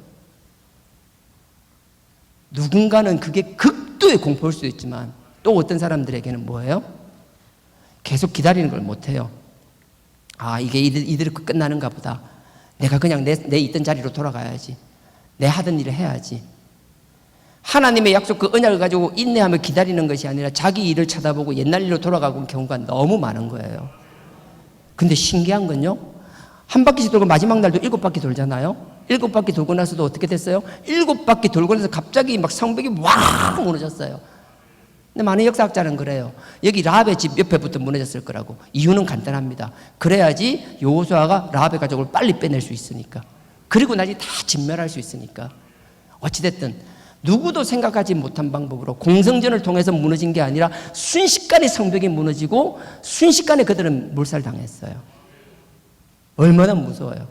누군가는 그게 극도의 공포일 수도 있지만 또 어떤 사람들에게는 뭐예요? 계속 기다리는 걸 못해요. 아, 이게 이대로 끝나는가 보다. 내가 그냥 내 있던 자리로 돌아가야지. 내 하던 일을 해야지. 하나님의 약속 그 언약을 가지고 인내하며 기다리는 것이 아니라 자기 일을 쳐다보고 옛날 일로 돌아가고 경우가 너무 많은 거예요. 근데 신기한 건요, 한 바퀴씩 돌고 마지막 날도 7바퀴 돌잖아요. 7바퀴 돌고 나서도 어떻게 됐어요? 7바퀴 돌고 나서 갑자기 막 성벽이 확 무너졌어요. 근데 많은 역사학자는 그래요. 여기 라합의 집 옆에부터 무너졌을 거라고. 이유는 간단합니다. 그래야지 여호수아가 라합의 가족을 빨리 빼낼 수 있으니까. 그리고 나중에 다 진멸할 수 있으니까. 어찌됐든 누구도 생각하지 못한 방법으로 공성전을 통해서 무너진 게 아니라 순식간에 성벽이 무너지고 순식간에 그들은 몰살당했어요. 얼마나 무서워요.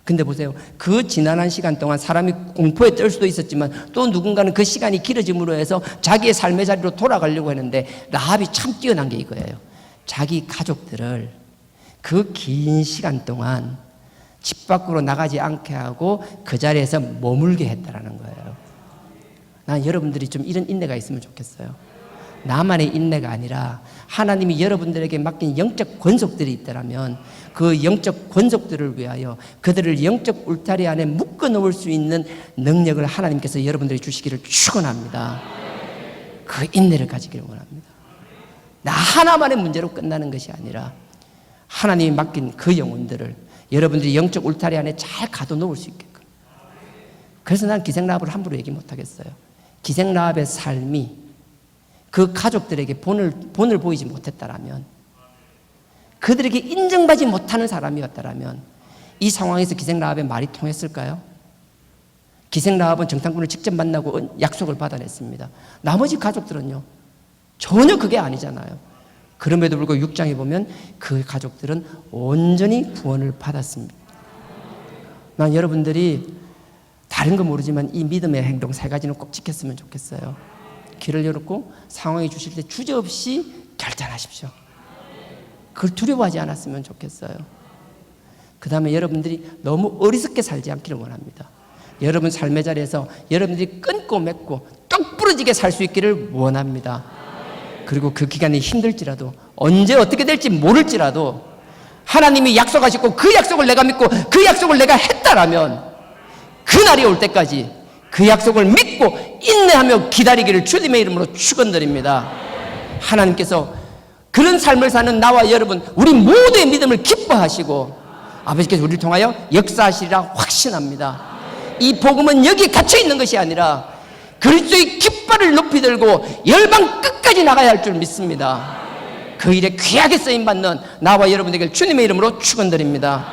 근데 보세요. 그 지난한 시간 동안 사람이 공포에 떨 수도 있었지만 또 누군가는 그 시간이 길어짐으로 해서 자기의 삶의 자리로 돌아가려고 했는데 라합이 참 뛰어난 게 이거예요. 자기 가족들을 그 긴 시간 동안 집 밖으로 나가지 않게 하고 그 자리에서 머물게 했다라는 거예요. 난 여러분들이 좀 이런 인내가 있으면 좋겠어요. 나만의 인내가 아니라 하나님이 여러분들에게 맡긴 영적 권속들이 있다면 그 영적 권속들을 위하여 그들을 영적 울타리 안에 묶어 놓을 수 있는 능력을 하나님께서 여러분들이 주시기를 축원합니다. 그 인내를 가지기를 원합니다. 나 하나만의 문제로 끝나는 것이 아니라 하나님이 맡긴 그 영혼들을 여러분들이 영적 울타리 안에 잘 가둬놓을 수 있게끔. 그래서 난 기생라합을 함부로 얘기 못하겠어요. 기생라합의 삶이 그 가족들에게 본을 보이지 못했다라면, 그들에게 인정받지 못하는 사람이었다라면 이 상황에서 기생라합의 말이 통했을까요? 기생라합은 정탐꾼을 직접 만나고 약속을 받아냈습니다. 나머지 가족들은요, 전혀 그게 아니잖아요. 그럼에도 불구하고 6장에 보면 그 가족들은 온전히 구원을 받았습니다. 난 여러분들이 다른 건 모르지만 이 믿음의 행동 3가지는 꼭 지켰으면 좋겠어요. 길을 열었고 상황이 주실 때 주저없이 결단하십시오. 그걸 두려워하지 않았으면 좋겠어요. 그 다음에 여러분들이 너무 어리석게 살지 않기를 원합니다. 여러분 삶의 자리에서 여러분들이 끊고 맺고 똑 부러지게 살 수 있기를 원합니다. 그리고 그 기간이 힘들지라도 언제 어떻게 될지 모를지라도 하나님이 약속하셨고 그 약속을 내가 믿고 그 약속을 내가 했다라면 그날이 올 때까지 그 약속을 믿고 인내하며 기다리기를 주님의 이름으로 축원드립니다. 하나님께서 그런 삶을 사는 나와 여러분, 우리 모두의 믿음을 기뻐하시고 아버지께서 우리를 통하여 역사하시리라 확신합니다. 이 복음은 여기에 갇혀 있는 것이 아니라 그리스도의 깃발을 높이 들고 열방 끝까지 나가야 할 줄 믿습니다. 그 일에 귀하게 쓰임받는 나와 여러분에게 주님의 이름으로 축원드립니다.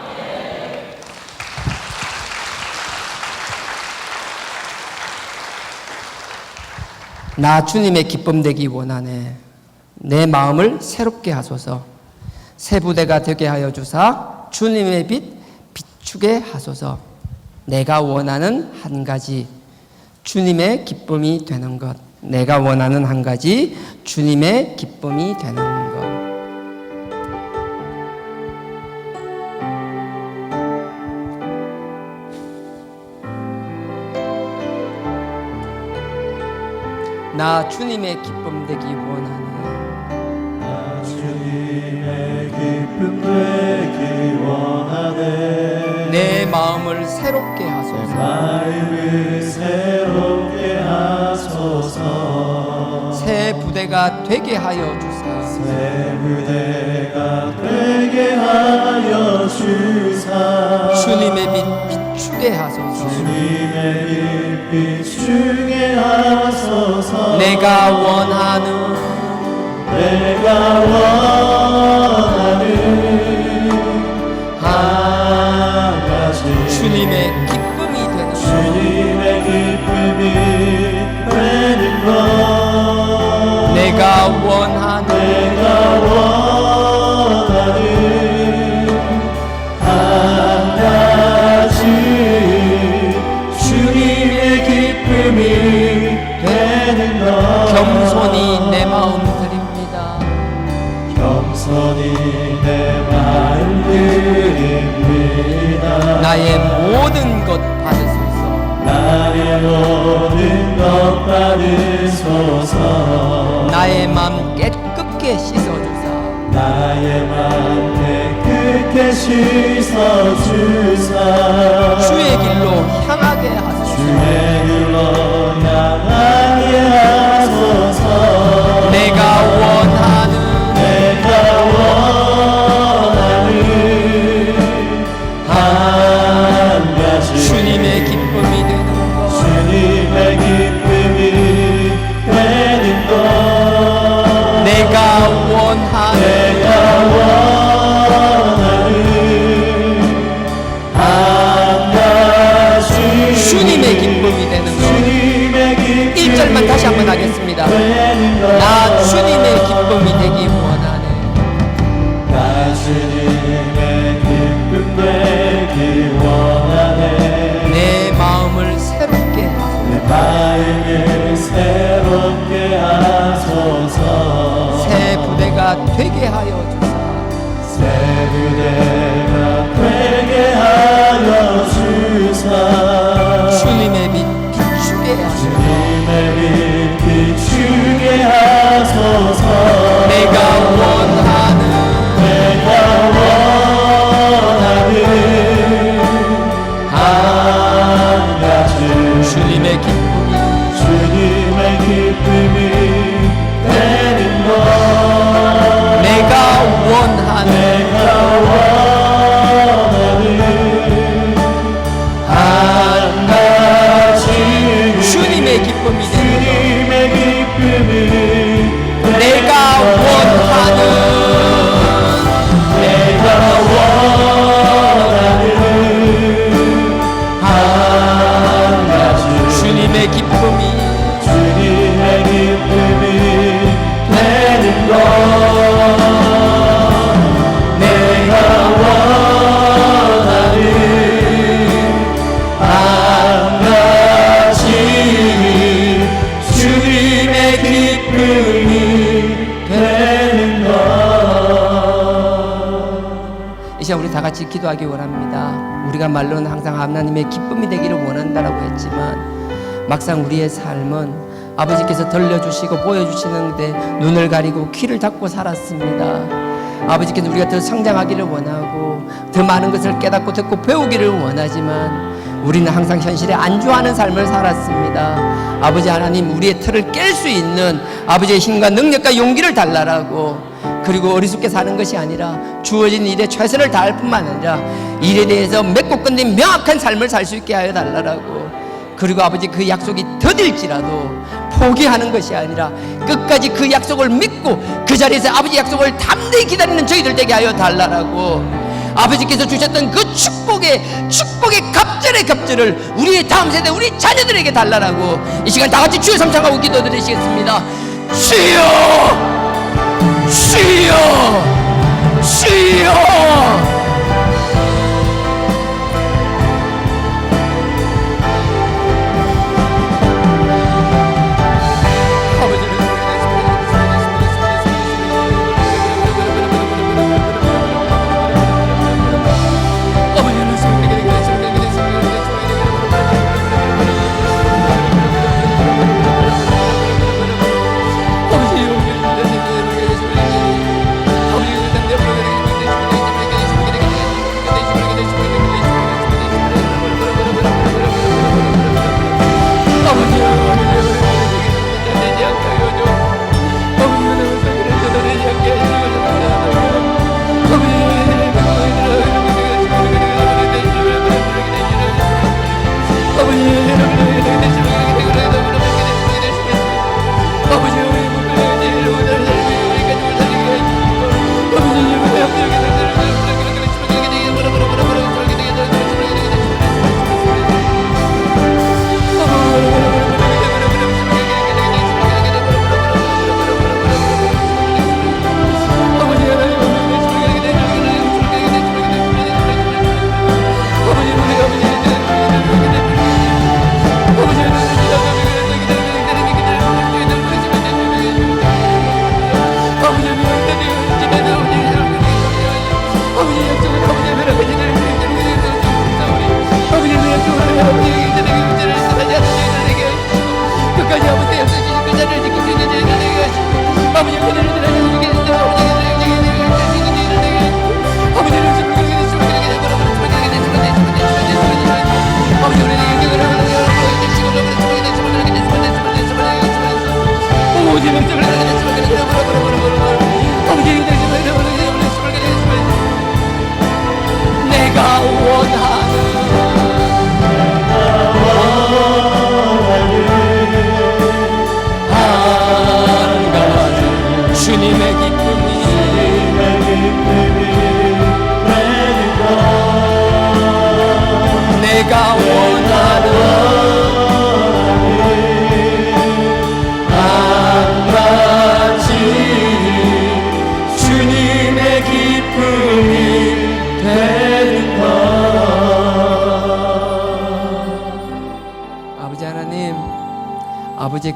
나 주님의 기쁨 되기 원하네. 내 마음을 새롭게 하소서. 새 부대가 되게 하여 주사 주님의 빛 비추게 하소서. 내가 원하는 한 가지, 주님의 기쁨이 되는 것. 내가 원하는 한 가지, 주님의 기쁨이 되는 것. 나 주님의 기쁨 되기 원하네. 나 주님의 기쁨 되기 원하네. 내 마음을 새롭게 내 하소서. 마음을 새롭게 하소서. 새 부대가 되게 하여 주사. 새 부대가 되게 하여 주사. 주님의 빛 비추게 하소서. 주님의 빛 비추게 하소서. 내가 원하는 한 가지 주님의 기쁨이 되는 것. 주님의 기쁨이 되는 것. 내가 원하는 한 가지 주님의 기쁨이 되는 것. 겸손히 내 마음 드립니다. 겸손히 내 마음 드립니다. 나의 모든 것 받으소서. 나의 모든 것 받으소서. 나의 마음 깨끗게 씻어주사. 나의 마음 깨끗게 씻어주사. 주의 길로 향하게 하소서. 주의 길로 향하게 하소서. 내가 원하는 한 가지 주님의 기쁨이 되는 것. 주님의 기쁨이 되는 것. 내가 원하는 한 가지 주님의 기쁨이 되는 것. 주님의 기쁨이 1절만 다시 한번 하겠습니다. 나 주님의 기쁨이 되기 원하네. 나 주님의 기쁨 되기 원하네. 내 마음을 새롭게 하소서. 내 마음을 새롭게 하소서. 새 부대가 되게 하여 주사. 새 부대가 되게 하여 주사. 주님의 빛 비추게 하소서. 주님의 빛 비추게 하소서. 내가 원하는 한 가지 주님의 기쁨이 주님의 기쁨이 되는 것. 내가 원하는 한 가지 주님의 기쁨이 되는 주님의 기쁨이 것. 내가 원하는 한 가지 주님의 기쁨이 주님의 기쁨이 되는 것. 내가 원하는 한 가지 주님의 기쁨이 되는 것. 이 시간 우리 다 같이 기도하기 원합니다. 우리가 말로는 항상 하나님의 기쁨이 되기를 원한다라고 했지만 막상 우리의 삶은 아버지께서 들려주시고 보여주시는데 눈을 가리고 귀를 닫고 살았습니다. 아버지께서 우리가 더 성장하기를 원하고 더 많은 것을 깨닫고 듣고 배우기를 원하지만 우리는 항상 현실에 안주하는 삶을 살았습니다. 아버지 하나님, 우리의 틀을 깰 수 있는 아버지의 힘과 능력과 용기를 달라라고, 그리고 어리숙게 사는 것이 아니라 주어진 일에 최선을 다할 뿐만 아니라 일에 대해서 맺고 끝낸 명확한 삶을 살 수 있게 하여 달라라고, 그리고 아버지 그 약속이 더딜지라도 포기하는 것이 아니라 끝까지 그 약속을 믿고 그 자리에서 아버지 약속을 담대히 기다리는 저희들 되게 하여 달라라고, 아버지께서 주셨던 그 축복의 갑절의 갑절을 우리의 다음 세대 우리 자녀들에게 달라라고 이 시간 다 같이 주여 삼창하고 기도드리시겠습니다. 주여 주여 주여.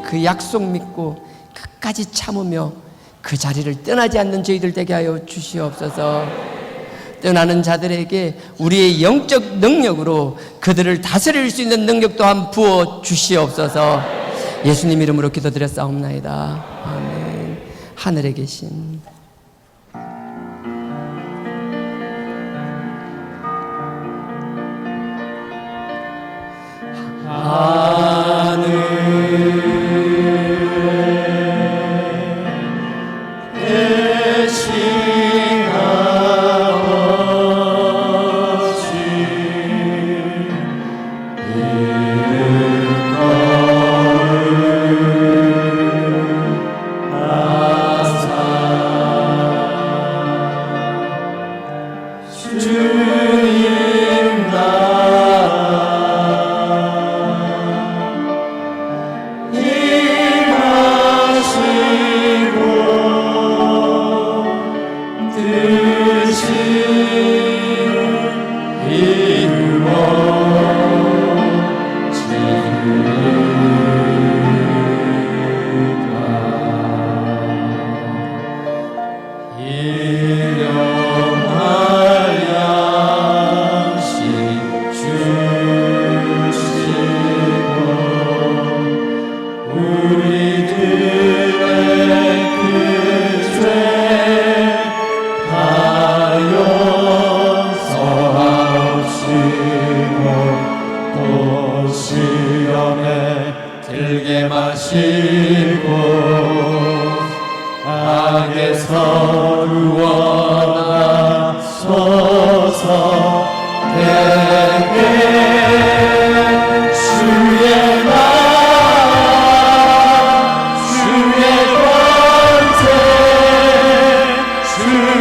그 약속 믿고 끝까지 참으며 그 자리를 떠나지 않는 저희들 되게 하여 주시옵소서. 떠나는 자들에게 우리의 영적 능력으로 그들을 다스릴 수 있는 능력 또한 부어 주시옵소서. 예수님 이름으로 기도드렸사옵나이다. 아멘. 하늘에 계신 악에서 구원하소서. 내게 주의 나라 주의 권세 주의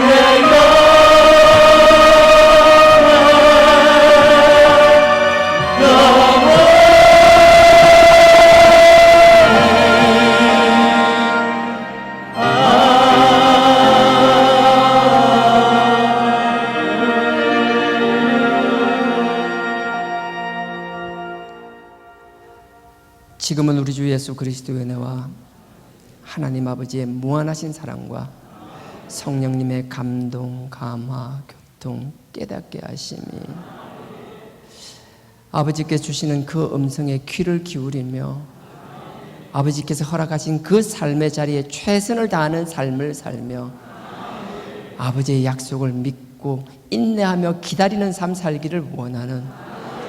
지금은 우리 주 예수 그리스도의 은혜와 하나님 아버지의 무한하신 사랑과 성령님의 감동, 감화, 교통, 깨닫게 하심이 아버지께 주시는 그 음성에 귀를 기울이며 아버지께서 허락하신 그 삶의 자리에 최선을 다하는 삶을 살며 아버지의 약속을 믿고 인내하며 기다리는 삶 살기를 원하는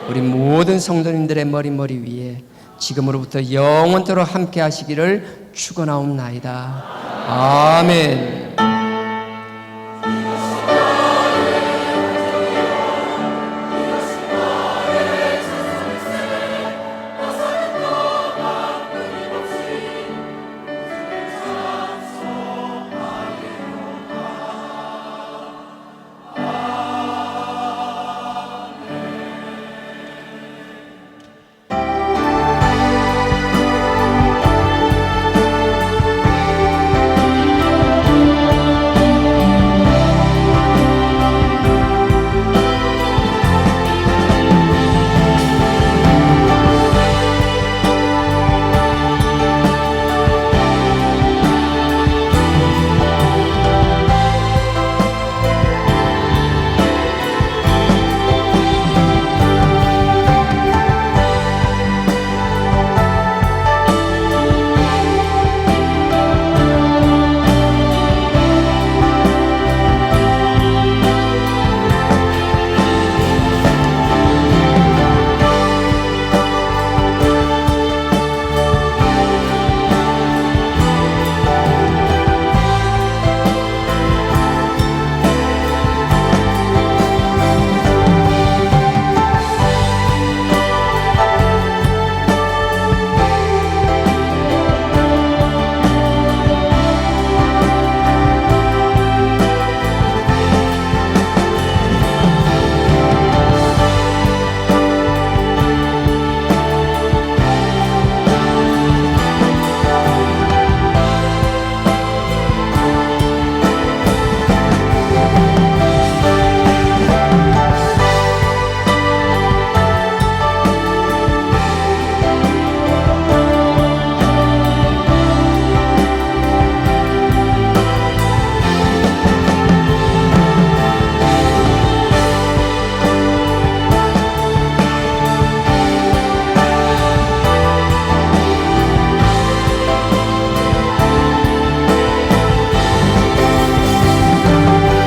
우리 모든 성도님들의 머리 위에 지금으로부터 영원토록 함께 하시기를 축원하옵나이다. 아멘.